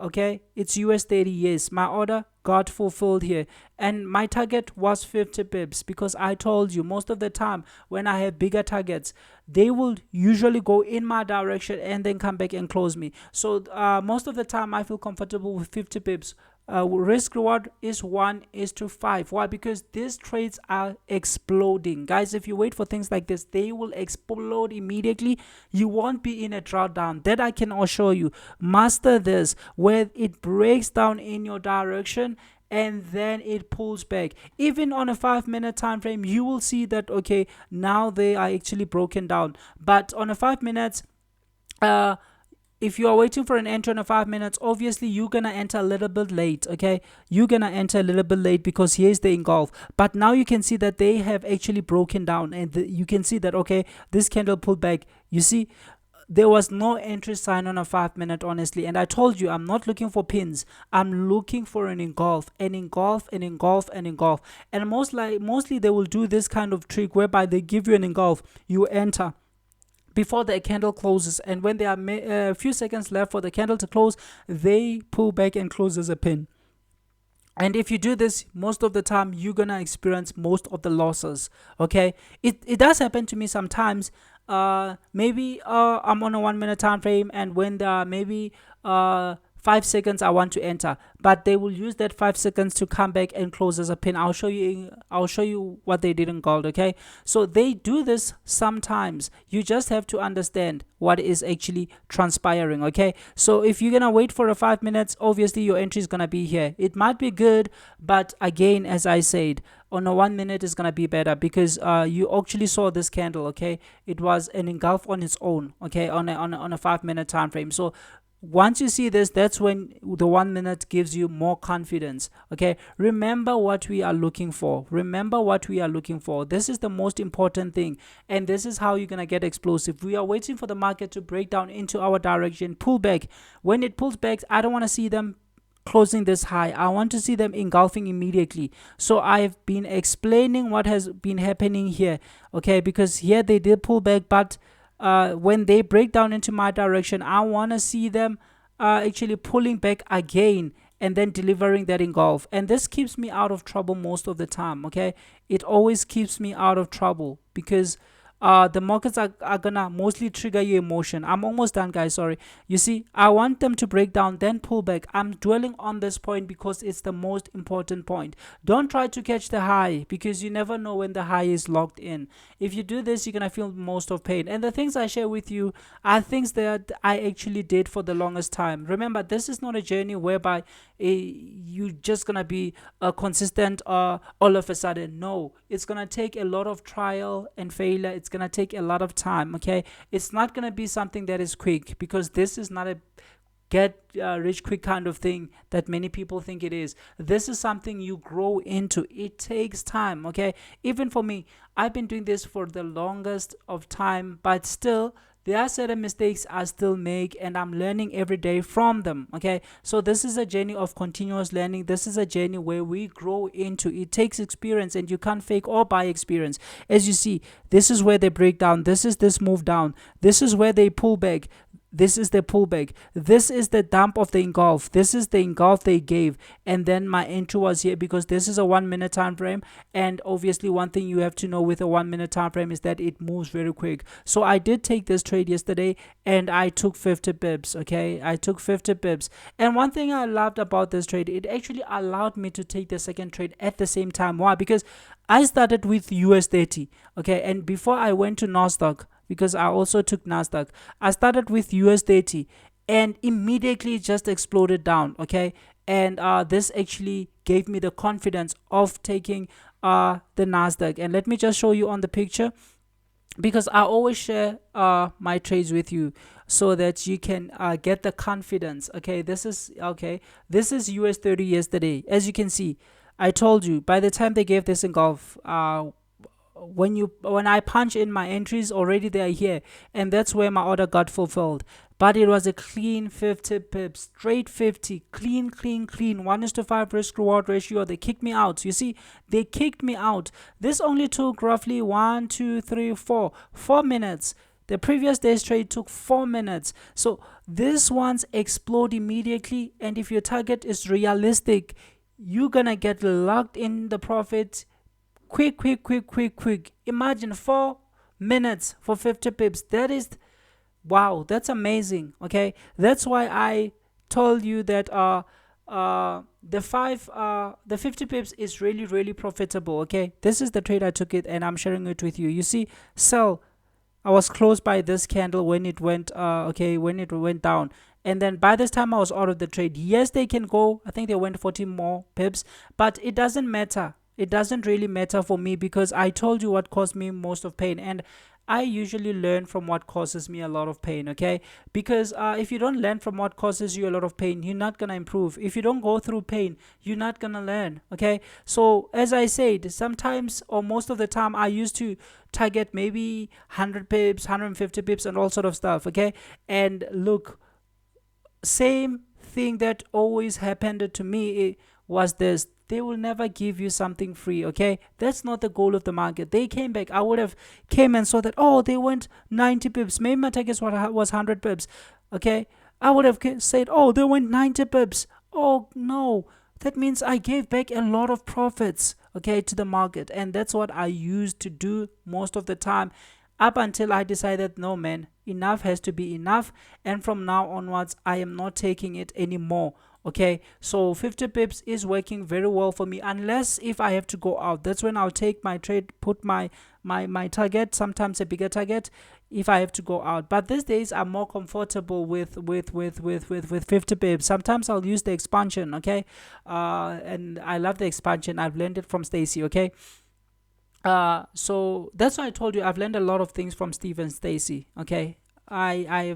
Okay, it's US 30. Yes, my order got fulfilled here, and my target was 50 pips, because I told you most of the time when I have bigger targets, they will usually go in my direction and then come back and close me. So most of the time I feel comfortable with 50 pips. Risk reward is 1:5. Why? Because these trades are exploding, guys. If you wait for things like this, they will explode immediately. You won't be in a drawdown, that I can assure you. Master this, where it breaks down in your direction and then it pulls back. Even on a 5 minute time frame, you will see that, okay, now they are actually broken down. But on a 5 minutes, if you are waiting for an entry in a 5 minutes, obviously you're gonna enter a little bit late. Okay, you're gonna enter a little bit late because here's the engulf. But now you can see that they have actually broken down, and you can see that, okay, this candle pulled back. You see, there was no entry sign on a 5 minute, honestly. And I told you, I'm not looking for pins, I'm looking for an engulf. And mostly they will do this kind of trick whereby they give you an engulf, you enter before the candle closes, and when there are a few seconds left for the candle to close, they pull back and close as a pin. And if you do this most of the time, you're gonna experience most of the losses. Okay, it does happen to me sometimes. Maybe I'm on a 1 minute time frame, and when there are maybe 5 seconds I want to enter, but they will use that 5 seconds to come back and close as a pin. I'll show you what they did in gold. Okay, so they do this sometimes. You just have to understand what is actually transpiring. Okay, so if you're gonna wait for a 5 minutes, obviously your entry is gonna be here. It might be good, but again, as I said, on a 1 minute is gonna be better, because you actually saw this candle. Okay, it was an engulf on its own. Okay, on a 5 minute time frame. So once you see this, that's when the 1 minute gives you more confidence. Okay, remember what we are looking for. This is the most important thing, and this is how you're gonna get explosive. We are waiting for the market to break down into our direction, pull back. When it pulls back, I don't want to see them closing this high. I want to see them engulfing immediately. So I've been explaining what has been happening here. Okay, because here they did pull back, but when they break down into my direction, I want to see them actually pulling back again and then delivering that engulf. And this keeps me out of trouble most of the time. Okay, it always keeps me out of trouble because the markets are gonna mostly trigger your emotion. I'm almost done, guys. Sorry. You see, I want them to break down, then pull back. I'm dwelling on this point because it's the most important point. Don't try to catch the high because you never know when the high is locked in. If you do this, you're gonna feel most of pain. And the things I share with you are things that I actually did for the longest time. Remember, this is not a journey whereby you just gonna be consistent all of a sudden. No, it's gonna take a lot of trial and failure. It's gonna take a lot of time. Okay, it's not gonna be something that is quick because this is not a get rich quick kind of thing that many people think it is. This is something you grow into. It takes time. Okay, even for me, I've been doing this for the longest of time, but still there are certain mistakes I still make and I'm learning every day from them. Okay, so this is a journey of continuous learning. This is a journey where we grow into. It takes experience and you can't fake or buy experience. As you see, this is where they break down. This is this move down. This is where they pull back. This is the pullback. This is the dump of the engulf. This is the engulf they gave. And then my entry was here because this is a 1 minute time frame. And obviously one thing you have to know with a 1 minute time frame is that it moves very quick. So I did take this trade yesterday and I took 50 pips. Okay, I took 50 pips. And one thing I loved about this trade, it actually allowed me to take the second trade at the same time. Why? Because I started with US 30. Okay, and before I went to NASDAQ, because I also took NASDAQ, I started with US 30 and immediately just exploded down. Okay, and this actually gave me the confidence of taking the NASDAQ. And let me just show you on the picture because I always share my trades with you so that you can get the confidence. Okay, this is US 30 yesterday. As you can see, I told you by the time they gave this engulf, when I punch in my entries already, they are here, and that's where my order got fulfilled. But it was a clean 50 pips, straight 50, clean 1:5 risk reward ratio. They kicked me out. You see, they kicked me out. This only took roughly 4 minutes. The previous day's trade took 4 minutes. So this ones explode immediately, and if your target is realistic, you're gonna get locked in the profit quick. Imagine 4 minutes for 50 pips. That is, wow, that's amazing. Okay, that's why I told you that the 50 pips is really profitable. Okay, this is the trade I took it and I'm sharing it with you. You see, sell, I was close by this candle when it went when it went down, and then by this time I was out of the trade. Yes, they can go, I think they went 40 more pips, but it doesn't matter. It doesn't really matter for me because I told you what caused me most of pain, and I usually learn from what causes me a lot of pain. Okay, because if you don't learn from what causes you a lot of pain, you're not gonna improve. If you don't go through pain, you're not gonna learn. Okay, so as I said, sometimes or most of the time I used to target maybe 100 pips, 150 pips and all sort of stuff. Okay, and look, same thing that always happened to me was this: they will never give you something free. Okay, that's not the goal of the market. They came back. I would have came and saw that, oh, they went 90 pips, maybe my target was 100 pips. Okay, I would have said, oh, they went 90 pips. Oh no, that means I gave back a lot of profits, okay, to the market. And that's what I used to do most of the time, up until I decided, no man, enough has to be enough, and from now onwards I am not taking it anymore. Okay, so 50 pips is working very well for me, unless if I have to go out. That's when I'll take my trade, put my target, sometimes a bigger target, if I have to go out. But these days I'm more comfortable with 50 pips. Sometimes I'll use the expansion. Okay, and I love the expansion. I've learned it from Stacy. Okay, so that's why I told you I've learned a lot of things from Steve and Stacy. Okay, I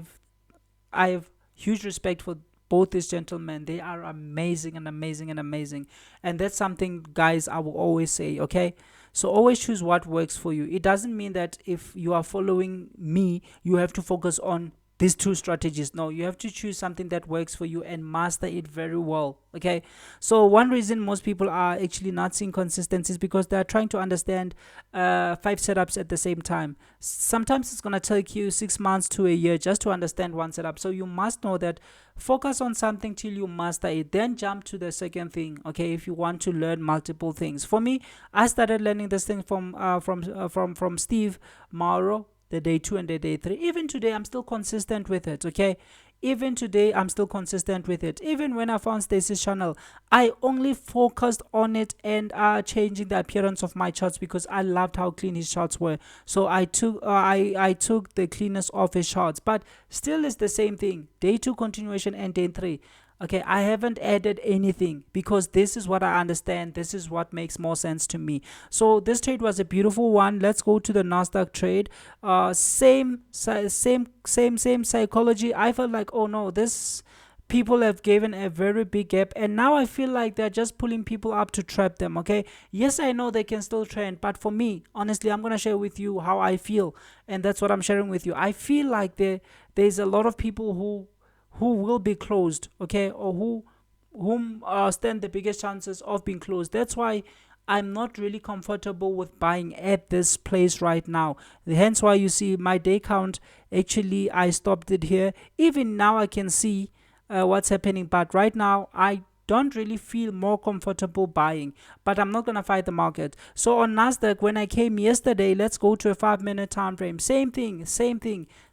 have huge respect for both these gentlemen. They are amazing, and that's something, guys, I will always say. Okay, so always choose what works for you. It doesn't mean that if you are following me, you have to focus on these two strategies. No, you have to choose something that works for you and master it very well. Okay, so one reason most people are actually not seeing consistency is because they're trying to understand 5 setups at the same time. Sometimes it's going to take you 6 months to a year just to understand one setup. So you must know that focus on something till you master it, then jump to the second thing. Okay, if you want to learn multiple things. For me, I started learning this thing from Steve Mauro, the day 2 and the day 3. Even today I'm still consistent with it. Okay, even today I'm still consistent with it. Even when I found Stacy's channel, I only focused on it and changing the appearance of my charts because I loved how clean his charts were. So I took the cleanness of his charts, but still it's the same thing. Day 2 continuation and day 3. Okay, I haven't added anything because this is what I understand. This is what makes more sense to me. So this trade was a beautiful one. Let's go to the NASDAQ trade. Same psychology. I felt like, oh no, this people have given a very big gap, and now I feel like they're just pulling people up to trap them. Okay, yes, I know they can still trend, but for me, honestly, I'm gonna share with you how I feel, and that's what I'm sharing with you. I feel like there's a lot of people who will be closed, okay, or whom stand the biggest chances of being closed. That's why I'm not really comfortable with buying at this place right now. Hence why you see my day count, actually I stopped it here. Even now I can see what's happening, but right now I don't really feel more comfortable buying, but I'm not gonna fight the market. So on Nasdaq, when I came yesterday, let's go to a 5-minute time frame. Same thing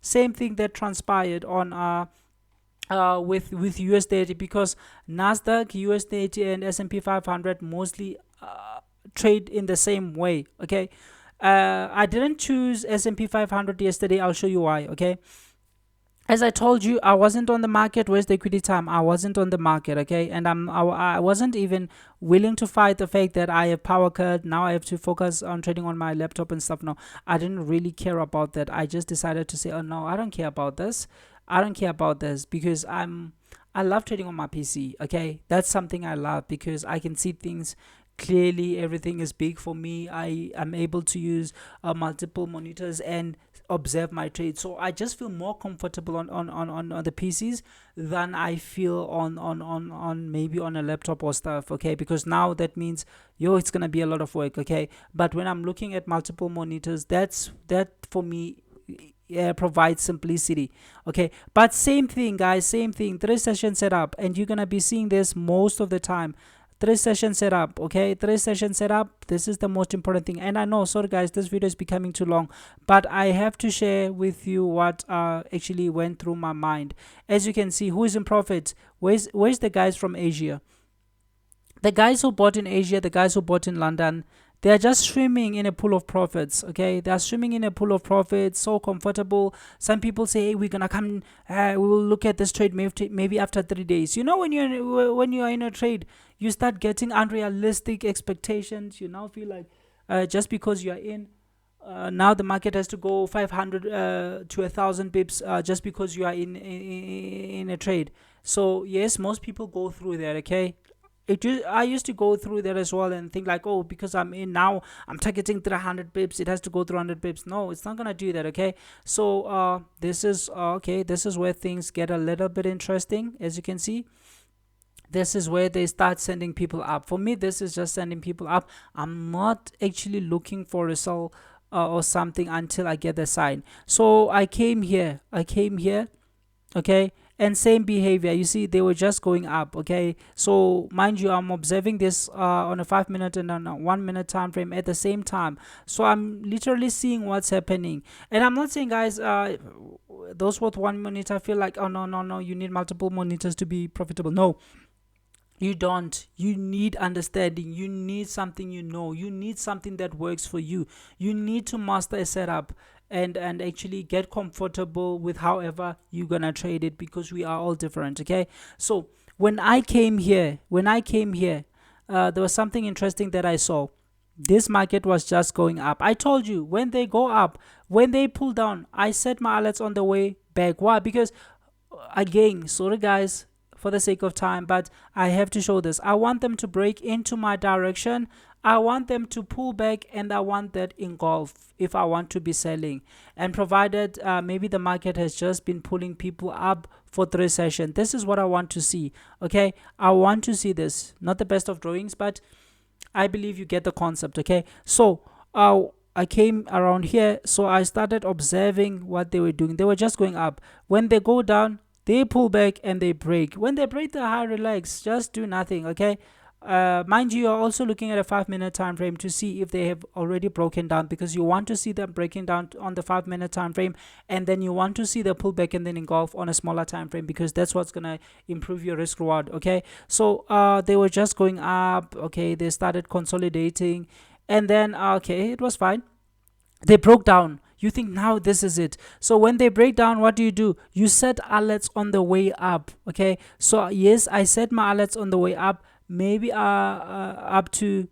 that transpired on with USD, because Nasdaq, USD, and S&P 500 mostly trade in the same way. Okay, I didn't choose S&P 500 yesterday. I'll show you why. Okay, as I told you, I wasn't on the market. Where's the equity time? I wasn't on the market. Okay, and I wasn't even willing to fight the fact that I have power cut. Now I have to focus on trading on my laptop and stuff. No, I didn't really care about that. I just decided to say, oh no, I don't care about this. I don't care about this because I love trading on my PC. Okay, that's something I love because I can see things clearly. Everything is big for me. I am able to use multiple monitors and observe my trade. So I just feel more comfortable on the PCs than I feel on maybe on a laptop or stuff. Okay, because now that means it's gonna be a lot of work. Okay, but when I'm looking at multiple monitors, that for me provides simplicity. Okay, but same thing, guys, same thing. 3-session setup, and you're gonna be seeing this most of the time. 3-session setup. Okay, 3-session setup, this is the most important thing. And I know, sorry guys, this video is becoming too long, but I have to share with you what actually went through my mind. As you can see, who is in profit? Where's the guys from Asia? The guys who bought in Asia, the guys who bought in London, they are just swimming in a pool of profits. Okay, they are swimming in a pool of profits, so comfortable. Some people say, hey, we're gonna come, we will look at this trade maybe after 3 days. You know, when you are in a trade, you start getting unrealistic expectations. You now feel like just because you are in, now the market has to go 500 to 1,000 pips just because you are in a trade. So yes, most people go through that. Okay, I used to go through that as well and think like, oh, because I'm in now, I'm targeting 300 pips, it has to go through 100 pips. No, it's not gonna do that. Okay, so this is okay, this is where things get a little bit interesting. As you can see, this is where they start sending people up. For me, this is just sending people up. I'm not actually looking for a sell or something until I get the sign. So I came here, okay, and same behavior. You see, they were just going up. Okay, so mind you, I'm observing this on a 5-minute and on a 1-minute time frame at the same time. So I'm literally seeing what's happening. And I'm not saying, guys, those with 1 monitor feel like, oh no, you need multiple monitors to be profitable. No, you don't. You need understanding. You need something, you need something that works for you. You need to master a setup and actually get comfortable with however you're gonna trade it, because we are all different. Okay, so when I came here, there was something interesting that I saw. This market was just going up. I told you, when they go up, when they pull down, I set my alerts on the way back. Why? Because again, sorry guys, for the sake of time, but I have to show this. I want them to break into my direction. I want them to pull back, and I want that engulf if I want to be selling. And provided maybe the market has just been pulling people up for 3 sessions, this is what I want to see. Okay, I want to see this, not the best of drawings, but I believe you get the concept. Okay, so I came around here, so I started observing what they were doing. They were just going up. When they go down, they pull back and they break. When they break the high, relax, just do nothing. Okay, mind you, you're also looking at a 5 minute time frame to see if they have already broken down, because you want to see them breaking down on the 5 minute time frame, and then you want to see the pullback and then engulf on a smaller time frame, because that's what's gonna improve your risk reward. Okay, so they were just going up. Okay, they started consolidating, and then okay, it was fine. They broke down. You think now this is it. So when they break down, what do? You set alerts on the way up. Okay, so yes, I set my alerts on the way up, maybe up to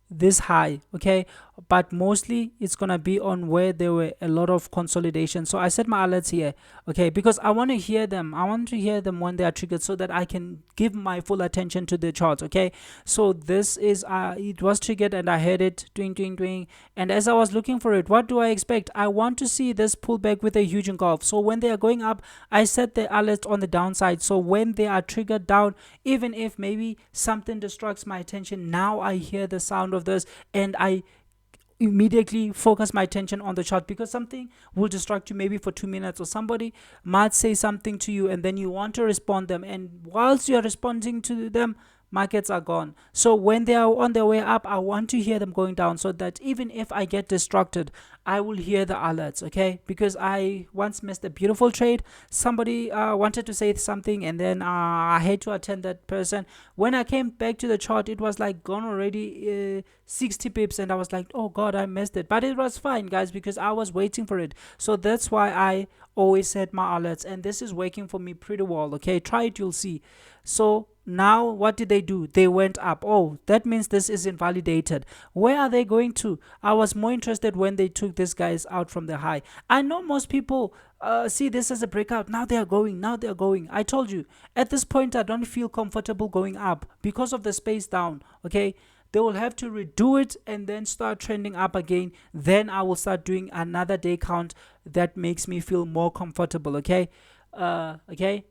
this high. Okay, but mostly it's gonna be on where there were a lot of consolidation. So I set my alerts here. Okay, because I want to hear them. I want to hear them when they are triggered, so that I can give my full attention to the charts. Okay, so this is it was triggered and I heard it doing doing doing, and as I was looking for it, what do I expect? I want to see this pullback with a huge engulf. So when they are going up, I set the alert on the downside, so when they are triggered down, even if maybe something distracts my attention, now I hear the sound of this and I immediately focus my attention on the chart, because something will distract you maybe for 2 minutes, or somebody might say something to you and then you want to respond them, and whilst you are responding to them, markets are gone. So when they are on their way up, I want to hear them going down, so that even if I get distracted, I will hear the alerts. Okay, because I once missed a beautiful trade. Somebody wanted to say something, and then I had to attend that person. When I came back to the chart, it was like gone already, 60 pips, and I was like, oh god, I missed it. But it was fine, guys, because I was waiting for it. So that's why I always set my alerts, and this is working for me pretty well. Okay, try it, you'll see. So now what did they do? They went up. Oh, that means this is invalidated. Where are they going to? I was more interested when they took these guys out from the high. I know most people see this as a breakout. Now they are going. Now they are going. I told you, at this point I don't feel comfortable going up because of the space down. Okay, they will have to redo it and then start trending up again. Then I will start doing another day count that makes me feel more comfortable. Okay, okay,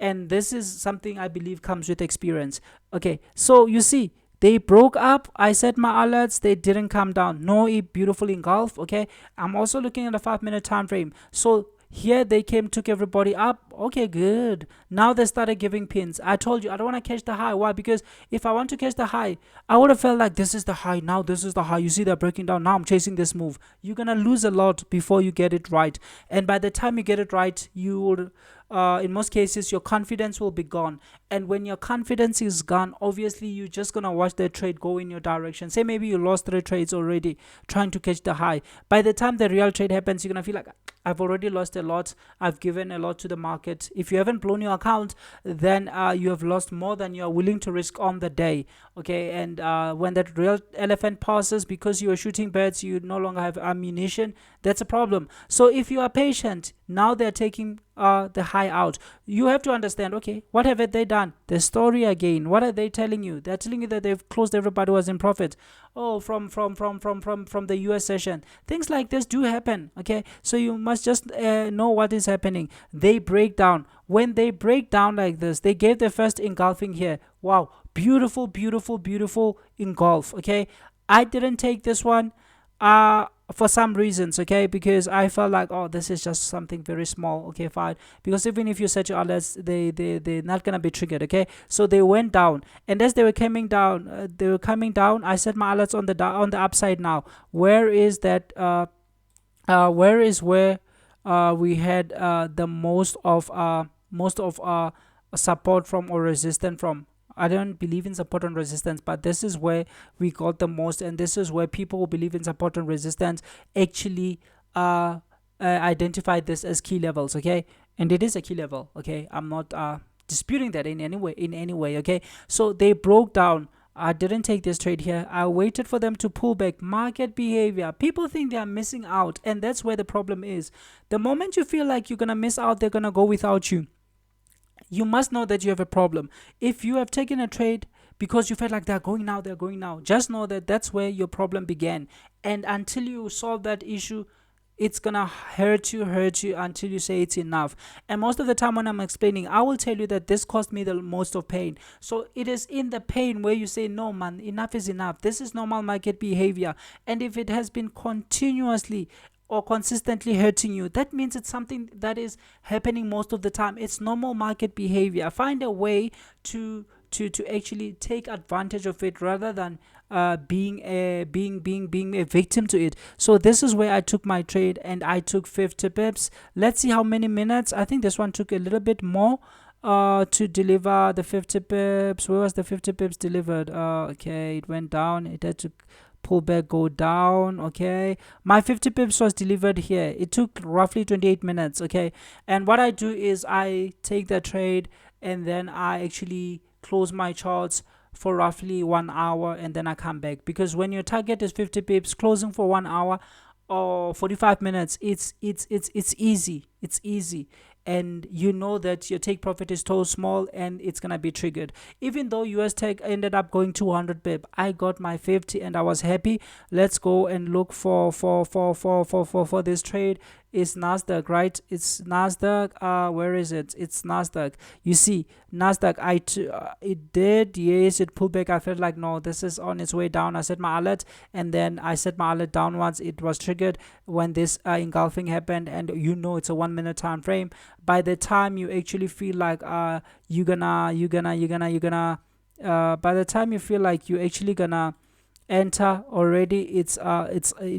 and this is something I believe comes with experience. Okay, so you see, they broke up. I set my alerts, they didn't come down. No, it beautifully engulfed. Okay, I'm also looking at a 5 minute time frame. So here they came, took everybody up. Okay, good. Now they started giving pins. I told you I don't want to catch the high. Why? Because if I want to catch the high, I would have felt like this is the high. Now this is the high. You see, they're breaking down. Now I'm chasing this move. You're gonna lose a lot before you get it right, and by the time you get it right, you will in most cases your confidence will be gone. And when your confidence is gone, obviously you're just gonna watch the trade go in your direction. Say maybe you lost 3 trades already trying to catch the high. By the time the real trade happens, you're gonna feel like, I've already lost a lot. I've given a lot to the market. If you haven't blown your account, then you have lost more than you are willing to risk on the day. Okay, and when that real elephant passes, because you are shooting birds, you no longer have ammunition. That's a problem. So if you are patient, now they're taking the high out. You have to understand, okay, what have they done? The story again. What are they telling you? They're telling you that they've closed everybody who was in profit. Oh, from the US session. Things like this do happen. Okay, so you must just know what is happening. They break down. When they break down like this, they gave the first engulfing here. Wow, beautiful, beautiful, beautiful engulf. Okay, I didn't take this one for some reasons. Okay, because I felt like, oh, this is just something very small. Okay, fine, because even if you set your alerts, they're not gonna be triggered. Okay, so they went down, and as they were coming down, I set my alerts on the upside. Now where is that where we had the most of support from, or resistance from. I don't believe in support and resistance, but this is where we got the most, and this is where people who believe in support and resistance actually identify this as key levels. Okay, and it is a key level. Okay, I'm not disputing that in any way. Okay, so they broke down. I didn't take this trade here. I waited for them to pull back. Market behavior. People think they are missing out, and that's where the problem is. The moment you feel like you're gonna miss out, they're gonna go without you. You must know that you have a problem. If you have taken a trade, because you felt like they're going now, they're going now. Just know that that's where your problem began. And until you solve that issue, it's gonna hurt you until you say it's enough. And most of the time when I'm explaining, I will tell you that this caused me the most of pain. So it is in the pain where you say, no man, enough is enough, this is normal market behavior. And if it has been continuously or consistently hurting you, that means it's something that is happening most of the time. It's normal market behavior. Find a way to actually take advantage of it rather than being a victim to it. So this is where I took my trade, and I took 50 pips. Let's see how many minutes. I think this one took a little bit more to deliver the 50 pips. Where was the 50 pips delivered? Okay, it went down. It had to pull back, go down. Okay, my 50 pips was delivered here. It took roughly 28 minutes. Okay, and what I do is I take the trade, and then I actually close my charts for roughly 1 hour, and then I come back, because when your target is 50 pips, closing for 1 hour or 45 minutes, it's easy, and you know that your take profit is so small and it's gonna be triggered. Even though US Tech ended up going 200 pip, I got my 50 and I was happy. Let's go and look for this trade. Is NASDAQ, right? It's NASDAQ. Where is it? It's NASDAQ. You see, NASDAQ, it did, yes, it pulled back. I felt like, no, this is on its way down. I set my alert, and then I set my alert downwards. It was triggered when this engulfing happened, and you know it's a 1 minute time frame. By the time you actually feel like you're gonna by the time you feel like you actually gonna enter already, it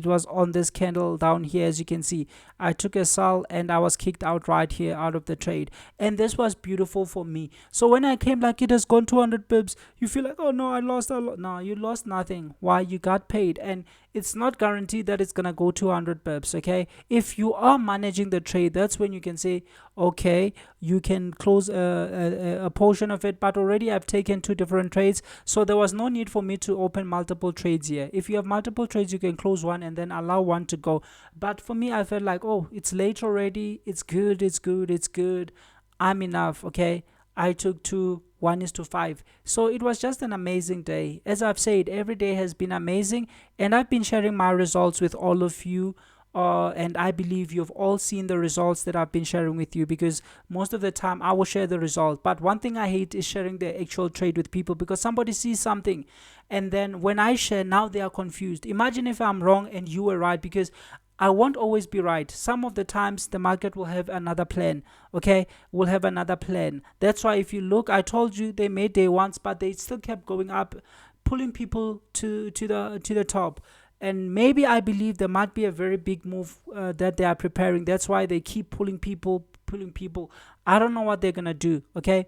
was on this candle down here. As you can see, I took a sell and I was kicked out right here out of the trade, and this was beautiful for me. So when I came, like, it has gone 200 pips, you feel like, oh no, I lost a lot. No, you lost nothing. Why? You got paid, and it's not guaranteed that it's gonna go 200 pips. Okay, if you are managing the trade, that's when you can say, okay, you can close a portion of it. But already I've taken 2 different trades, so there was no need for me to open multiple trades here. If you have multiple trades, you can close one and then allow one to go. But for me, I felt like, oh, it's late already, it's good, I'm enough. Okay, I took 2, 1:5. So it was just an amazing day. As I've said, every day has been amazing, and I've been sharing my results with all of you. And I believe you've all seen the results that I've been sharing with you, because most of the time I will share the result. But one thing I hate is sharing the actual trade with people, because somebody sees something, and then when I share, now they are confused. Imagine if I'm wrong and you were right, because I won't always be right. Some of the times the market will have another plan. Okay, will have another plan. That's why if you look, I told you they made day ones, but they still kept going up, pulling people to the top. And maybe I believe there might be a very big move that they are preparing. That's why they keep pulling people. I don't know what they're gonna do. Okay,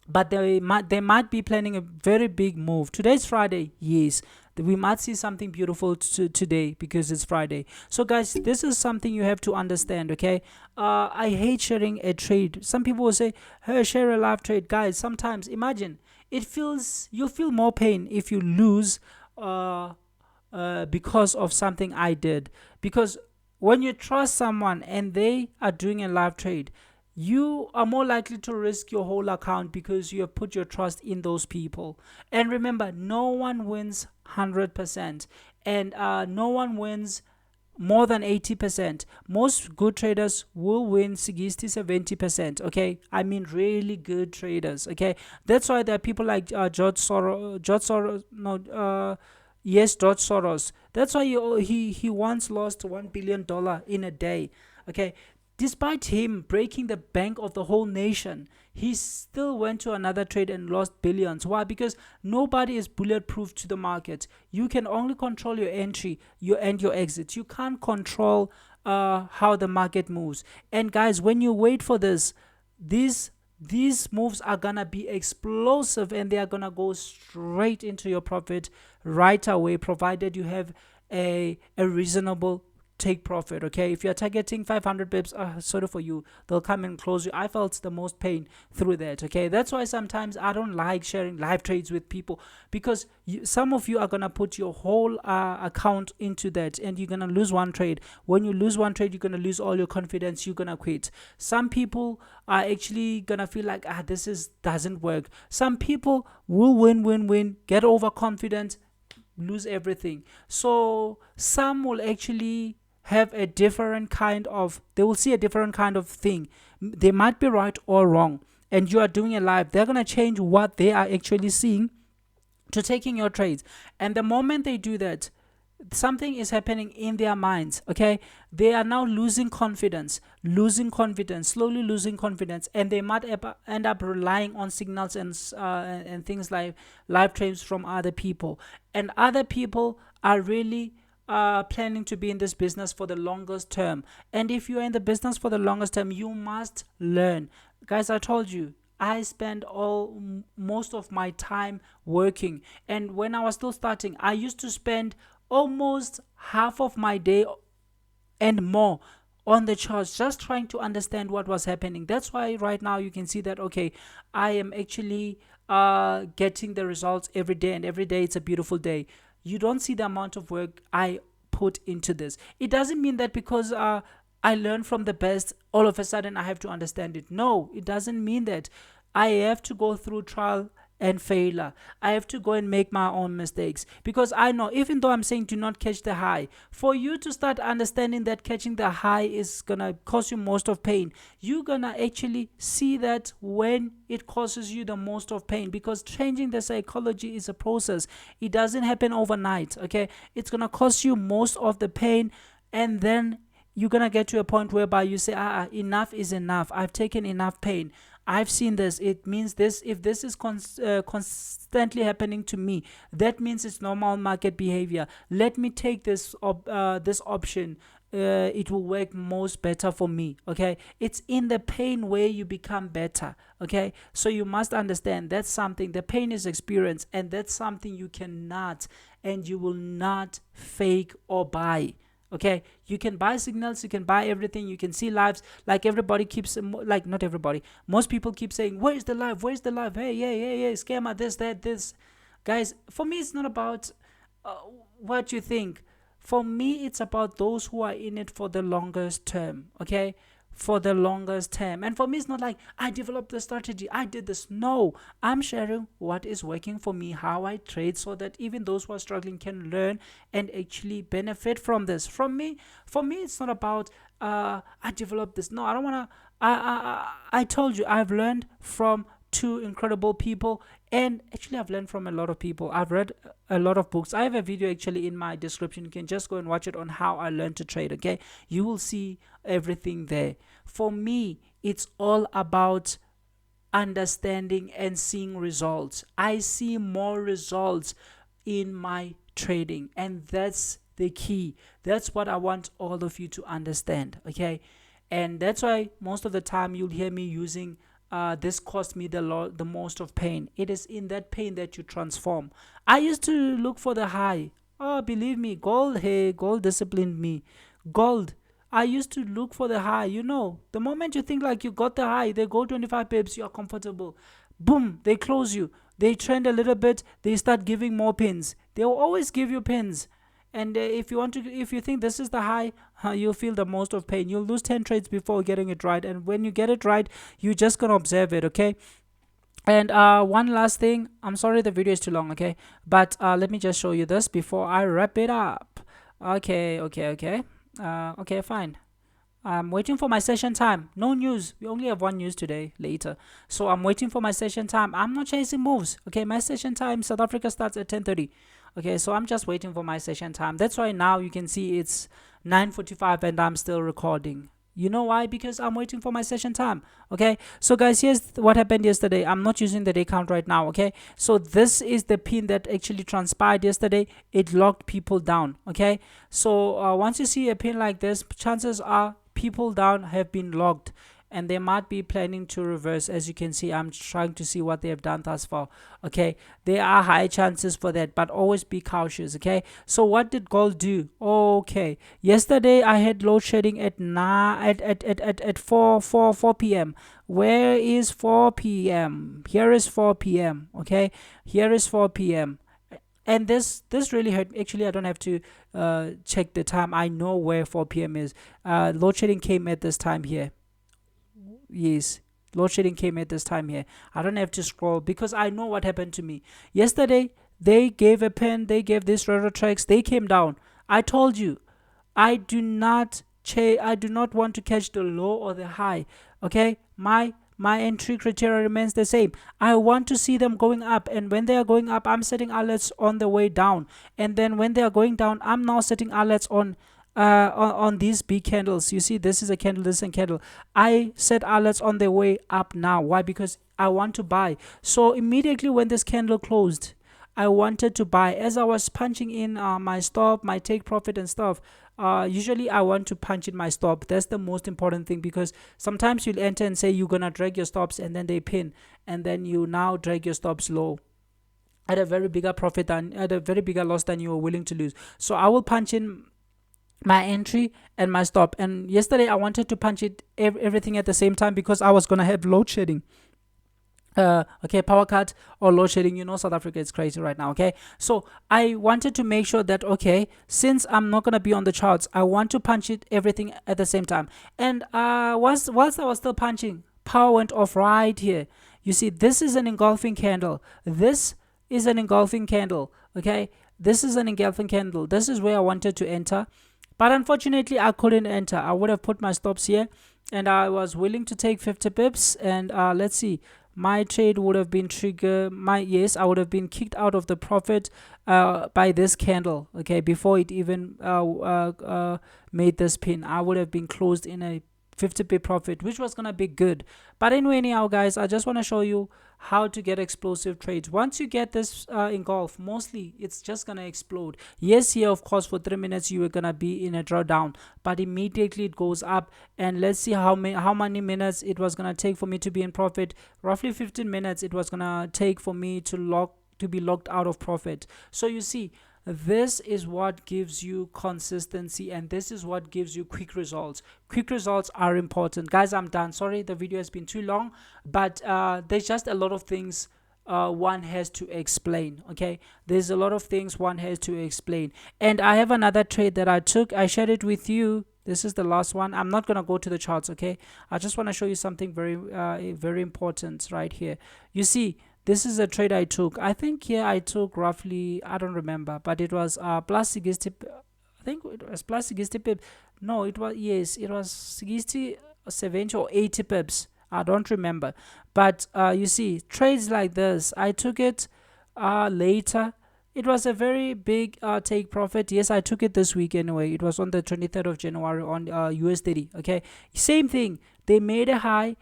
but they might be planning a very big move. Today's Friday, yes, we might see something beautiful today because it's Friday. So guys, this is something you have to understand. Okay, I hate sharing a trade. Some people will say, hey, share a live trade. Guys, sometimes imagine, you feel more pain if you lose because of something I did. Because when you trust someone and they are doing a live trade, you are more likely to risk your whole account because you have put your trust in those people. And remember, no one wins 100%, and no one wins more than 80%. Most good traders will win 60-70%. Okay, I mean really good traders. Okay, that's why there are people like George Soros. Yes, George Soros. That's why he once lost $1 billion in a day. Okay, despite him breaking the bank of the whole nation, he still went to another trade and lost billions. Why? Because nobody is bulletproof to the market. You can only control your entry, your exit. You can't control how the market moves. And guys, when you wait for these moves are gonna be explosive, and they are gonna go straight into your profit right away, provided you have a reasonable take profit. Okay, if you're targeting 500 pips, sorry for you, they'll come and close you. I felt the most pain through that. Okay, that's why sometimes I don't like sharing live trades with people, because some of you are gonna put your whole account into that, and you're gonna lose one trade. When you lose one trade, you're gonna lose all your confidence, you're gonna quit. Some people are actually gonna feel like, this doesn't work. Some people will win, get overconfident, lose everything. So some will actually have a different kind of, they will see a different kind of thing. They might be right or wrong, and you are doing a live, they're going to change what they are actually seeing to taking your trades. And the moment they do that, something is happening in their minds. Okay, they are now losing confidence, slowly losing confidence, and they might end up relying on signals and things like live trades from other people. And other people are really planning to be in this business for the longest term. And if you're in the business for the longest term, you must learn. Guys, I told you, I spend most of my time working, and when I was still starting, I used to spend almost half of my day and more on the charts, just trying to understand what was happening. That's why right now you can see that, okay, I am actually getting the results every day, and every day it's a beautiful day. You don't see the amount of work I put into this. It doesn't mean that because I learn from the best, all of a sudden I have to understand it. No, it doesn't mean that. I have to go through trial and failure. I have to go and make my own mistakes, because I know, even though I'm saying do not catch the high, for you to start understanding that catching the high is gonna cause you most of pain, you're gonna actually see that when it causes you the most of pain, because changing the psychology is a process. It doesn't happen overnight. Okay, it's gonna cause you most of the pain, and then you're gonna get to a point whereby you say, enough is enough. I've taken enough pain. I've seen this. It means this. If this is constantly happening to me, that means it's normal market behavior. Let me take this option. It will work most better for me. Okay, it's in the pain where you become better. Okay, so you must understand that's something. The pain is experience, and that's something you cannot and you will not fake or buy. Okay, you can buy signals, you can buy everything, you can see lives, like everybody keeps, like not everybody, most people keep saying, where's the live, hey, yeah, scammer, this. Guys, for me it's not about what you think. For me it's about those who are in it for the longest term. Okay, for the longest term. And for me it's not like I developed the strategy, I did this. No, I'm sharing what is working for me, how I trade, so that even those who are struggling can learn and actually benefit from this. For me it's not about I developed this. No, I don't want to. I told you, I've learned from two incredible people, and actually I've learned from a lot of people. I've read a lot of books. I have a video actually in my description. You can just go and watch it on how I learned to trade. Okay, you will see everything there. For me it's all about understanding and seeing results. I see more results in my trading, and that's the key. That's what I want all of you to understand. Okay, and that's why most of the time you'll hear me using this cost me the most of pain. It is in that pain that you transform. I used to look for the high. Oh, believe me, gold disciplined me. Gold, I used to look for the high. The moment you think like you got the high, they go 25 pips, you are comfortable. Boom, they close you. They trend a little bit, they start giving more pins. They will always give you pins. And if you think this is the high, you'll feel the most of pain. You'll lose 10 trades before getting it right, and when you get it right, you're just gonna observe it. Okay, and one last thing, I'm sorry the video is too long. Okay, but let me just show you this before I wrap it up. Okay, fine. I'm waiting for my session time. No news. We only have one news today, later. So I'm waiting for my session time. I'm not chasing moves. Okay, my session time, South Africa starts at 10:30. Okay, so I'm just waiting for my session time. That's why now you can see it's 9:45 and I'm still recording. You know why? Because I'm waiting for my session time. Okay, so guys, here's what happened yesterday. I'm not using the day count right now. Okay, so this is the pin that actually transpired yesterday. It locked people down. Okay, so once you see a pin like this, chances are people down have been locked. and they might be planning to reverse. As you can see, I'm trying to see what they have done thus far. Okay, there are high chances for that, but always be cautious. Okay, so what did gold do? Okay, yesterday I had load shedding at 4 p.m. Where is 4 p.m.? Here is 4 p.m. Okay, here is 4 p.m. And this really hurt. Actually, I don't have to check the time. I know where 4 p.m. is. Load shedding came at this time here. Yes, load shedding came at this time here. I don't have to scroll because I know what happened to me yesterday. They gave a pin, they gave these rotor tracks, they came down. I told you, I do not want to catch the low or the high. Okay, my entry criteria remains the same. I want to see them going up, and when they are going up, I'm setting alerts on the way down, and then when they are going down, I'm now setting alerts on these big candles. You see, this is a candle, this is a candle. I set alerts on the way up now. Why? Because I want to buy. So immediately when this candle closed, I wanted to buy. As I was punching in my stop, my take profit and stuff, usually I want to punch in my stop. That's the most important thing, because sometimes you'll enter and say you're gonna drag your stops, and then they pin, and then you now drag your stops low at a very bigger profit than at a very bigger loss than you were willing to lose. So I will punch in my entry and my stop. And yesterday I wanted to punch it everything at the same time, because I was gonna have load shedding. Okay, power cut or load shedding. You know, South Africa is crazy right now. Okay, so I wanted to make sure that, okay, since I'm not gonna be on the charts, I want to punch it everything at the same time. And whilst I was still punching, power went off right here. You see, this is an engulfing candle. This is an engulfing candle. Okay, this is an engulfing candle. This is where I wanted to enter, but unfortunately I couldn't enter. I would have put my stops here, and I was willing to take 50 pips. And let's see, my trade would have been triggered. Yes, I would have been kicked out of the profit by this candle. Okay, before it even made this pin, I would have been closed in a 50 pip profit, which was gonna be good. But anyway, anyhow guys, I just want to show you how to get explosive trades. Once you get this engulf, mostly it's just gonna explode. Yes, here of course for 3 minutes you are gonna be in a drawdown, but immediately it goes up. And let's see how many minutes it was gonna take for me to be in profit. Roughly 15 minutes it was gonna take for me to be locked out of profit. So you see, this is what gives you consistency, and this is what gives you quick results. Quick results are important. Guys, I'm done. Sorry, the video has been too long, but there's just a lot of things one has to explain. Okay, there's a lot of things one has to explain. And I have another trade that I took. I shared it with you. This is the last one. I'm not gonna go to the charts. Okay, I just want to show you something very important right here. You see, this is a trade I took. I think here I took roughly, I don't remember, but it was plus 60. I think it was plus 60 pips. No, it was, yes, it was 60, 70 or 80 pips. I don't remember. But you see, trades like this, I took it later. It was a very big take profit. Yes, I took it this week anyway. It was on the 23rd of January on US30. Okay, same thing. They made a high.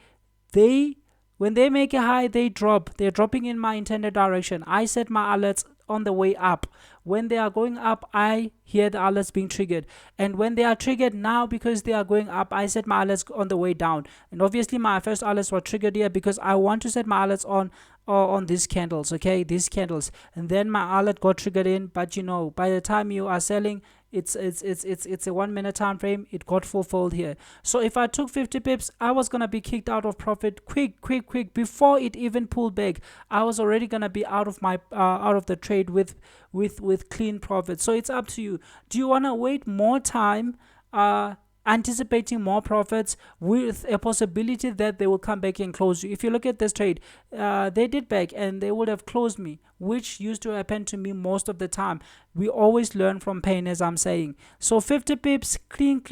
When they make a high, they drop. They're dropping in my intended direction. I set my alerts on the way up. When they are going up, I hear the alerts being triggered. And when they are triggered now, because they are going up, I set my alerts on the way down. And obviously my first alerts were triggered here because I want to set my alerts on these candles. Okay, these candles. And then my alert got triggered in. But you know, by the time you are selling, it's a 1 minute time frame, it got fulfilled here. So if I took 50 pips, I was gonna be kicked out of profit quick before it even pulled back. I was already gonna be out of my out of the trade with clean profit. So it's up to you. Do you want to wait more time anticipating more profits with a possibility that they will come back and close you? If you look at this trade, they did back and they would have closed me, which used to happen to me most of the time. We always learn from pain, as I'm saying. So 50 pips, clean,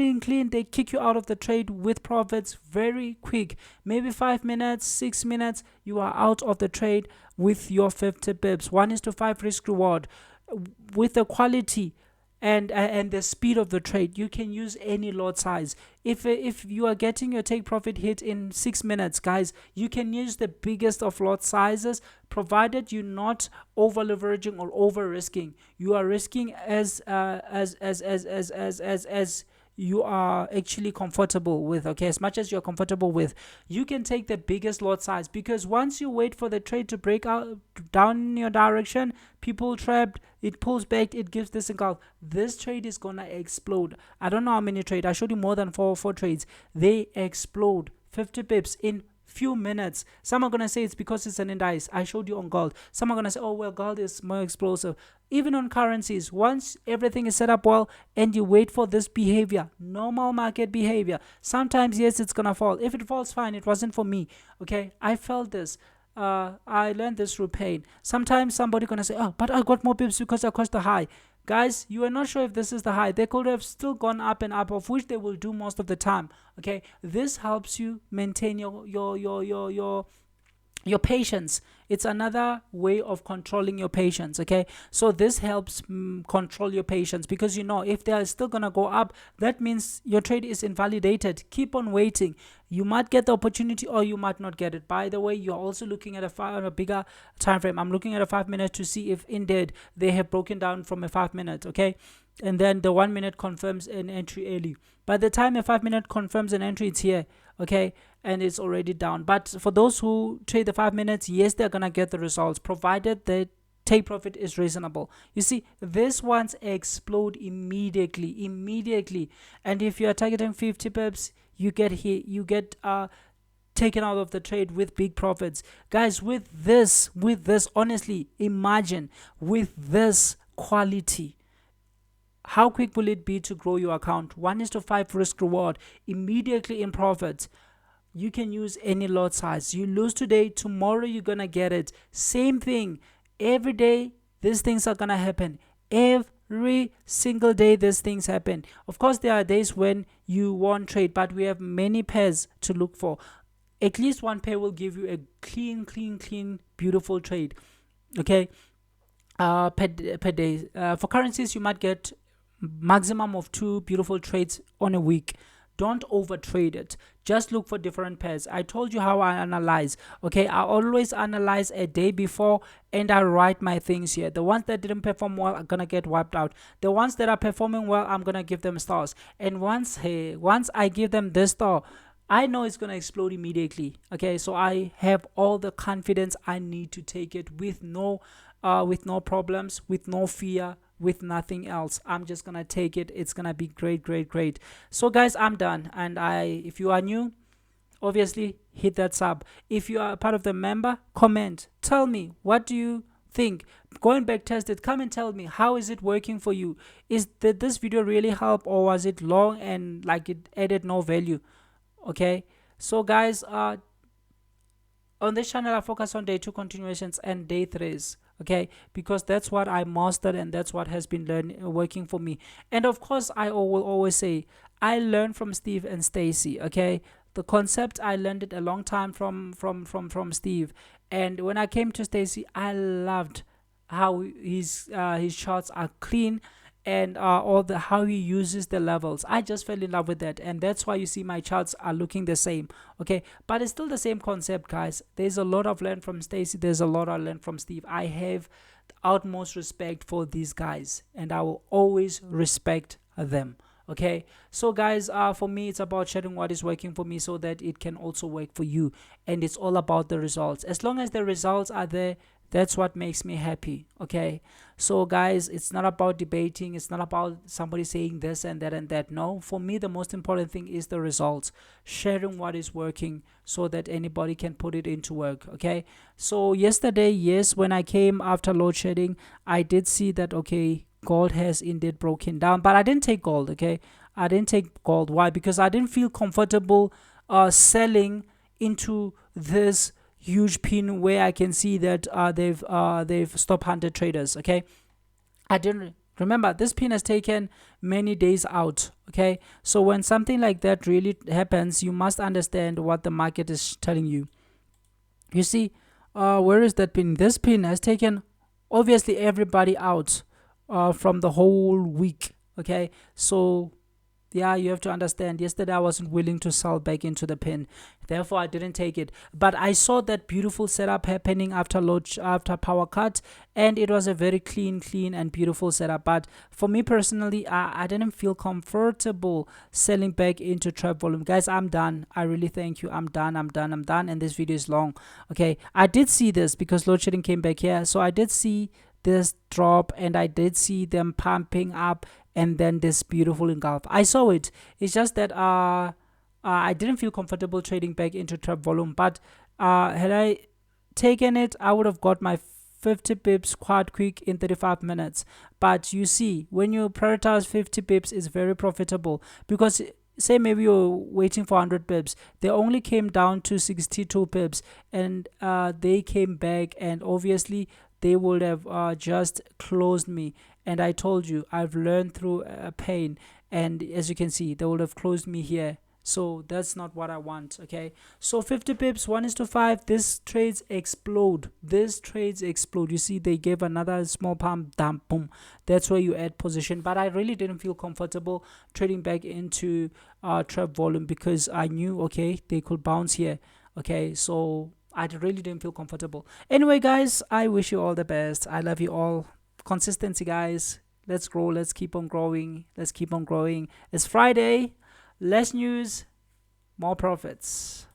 they kick you out of the trade with profits very quick. Maybe 5 minutes, 6 minutes, you are out of the trade with your 50 pips. 1:5 risk reward. With the quality and the speed of the trade, you can use any lot size. If you are getting your take profit hit in 6 minutes, guys, you can use the biggest of lot sizes, provided you're not over leveraging or over risking. You are risking as you are actually comfortable with, okay, as much as you're comfortable with, you can take the biggest lot size, because once you wait for the trade to break out down in your direction, people trapped, it pulls back, it gives this engulf, this trade is gonna explode. I don't know how many trades I showed you, more than four trades. They explode 50 pips in few minutes. Some are gonna say it's because it's an indice. I showed you on gold. Some are gonna say, oh well, gold is more explosive. Even on currencies, once everything is set up well and you wait for this behavior, normal market behavior, sometimes yes, it's gonna fall. If it falls, fine, it wasn't for me. Okay, I felt this. I learned this through pain. Sometimes somebody gonna say, oh, but I got more pips because I crossed the high. Guys, you are not sure if this is the high. They could have still gone up and up, of which they will do most of the time. Okay, this helps you maintain your patience. It's another way of controlling your patience. Okay, so this helps control your patience, because you know if they are still gonna go up, that means your trade is invalidated. Keep on waiting. You might get the opportunity or you might not get it. By the way, you're also looking at a bigger time frame. I'm looking at a 5 minute to see if indeed they have broken down from a 5 minute. Okay, and then the 1 minute confirms an entry early. By the time a 5 minute confirms an entry, it's here. Okay, and it's already down. But for those who trade the 5 minutes, yes, they're gonna get the results, provided the take profit is reasonable. You see, these ones explode immediately. And if you are targeting 50 pips, you get hit, you get taken out of the trade with big profits. Guys, with this, honestly, imagine with this quality, how quick will it be to grow your account? 1:5 risk reward, immediately in profit. You can use any lot size. You lose today, tomorrow you're gonna get it. Same thing. Every day, these things are gonna happen. Every single day, these things happen. Of course, there are days when you won't trade, but we have many pairs to look for. At least one pair will give you a clean, beautiful trade. Okay, per day. For currencies, you might get maximum of 2 beautiful trades on a week. Don't over trade it. Just look for different pairs. I told you how I analyze. Okay, I always analyze a day before and I write my things here. The ones that didn't perform well are gonna get wiped out. The ones that are performing well, I'm gonna give them stars. And once I give them this star, I know it's gonna explode immediately. Okay, so I have all the confidence I need to take it with no problems, with no fear, with nothing else. I'm just gonna take it. It's gonna be great. So guys, I'm done. And if you are new, obviously hit that sub. If you are part of the member, comment, tell me, what do you think? Go and back test it. Come and tell me, how is it working for you? Did this video really help, or was it long and like it added no value? Okay, so guys, on this channel I focus on day 2 continuations and day 3s. Okay, because that's what I mastered and that's what has been working for me. And of course, I will always say I learned from Steve and Stacy. Okay, the concept I learned it a long time from Steve, and when I came to Stacy, I loved how his charts are clean, and how he uses the levels. I just fell in love with that, and that's why you see my charts are looking the same. Okay, but it's still the same concept, guys. There's a lot I've learned from Stacy, there's a lot I learned from Steve. I have the utmost respect for these guys, and I will always respect them. Okay, so guys, for me, it's about sharing what is working for me so that it can also work for you. And it's all about the results. As long as the results are there, that's what makes me happy. Okay, so guys, it's not about debating, it's not about somebody saying this and that and that. No, for me, the most important thing is the results, sharing what is working so that anybody can put it into work. Okay, so yesterday, yes, when I came after load shedding, I did see that, okay, gold has indeed broken down, but I didn't take gold. Okay, I didn't take gold. Why? Because I didn't feel comfortable selling into this huge pin where I can see that they've stopped 100 traders. Okay, I didn't remember this pin has taken many days out. Okay, so when something like that really happens, you must understand what the market is telling you. You see, where is that pin? This pin has taken obviously everybody out from the whole week. Okay, so Yeah, you have to understand. Yesterday, I wasn't willing to sell back into the pin, therefore I didn't take it. But I saw that beautiful setup happening after after power cut, and it was a very clean and beautiful setup. But for me personally, I didn't feel comfortable selling back into trap volume. Guys, I'm done. I really thank you. I'm done. I'm done. And this video is long. Okay, I did see this because load shedding came back here, so I did see this drop, and I did see them pumping up, and then this beautiful engulf. I saw it. It's just that I didn't feel comfortable trading back into trap volume. But had I taken it, I would have got my 50 pips quite quick in 35 minutes. But you see, when you prioritize 50 pips, it's very profitable, because say maybe you're waiting for 100 pips, they only came down to 62 pips, and they came back, and obviously they would have just closed me. And I told you, I've learned through pain, and as you can see, they would have closed me here. So that's not what I want. Okay, so 50 pips, 1:5. This trades explode. You see, they gave another small pump, dump, boom. That's where you add position. But I really didn't feel comfortable trading back into trap volume, because I knew, okay, they could bounce here. Okay, so I really didn't feel comfortable. Anyway, guys, I wish you all the best. I love you all. Consistency, guys. Let's grow. Let's keep on growing. It's Friday. Less news, more profits.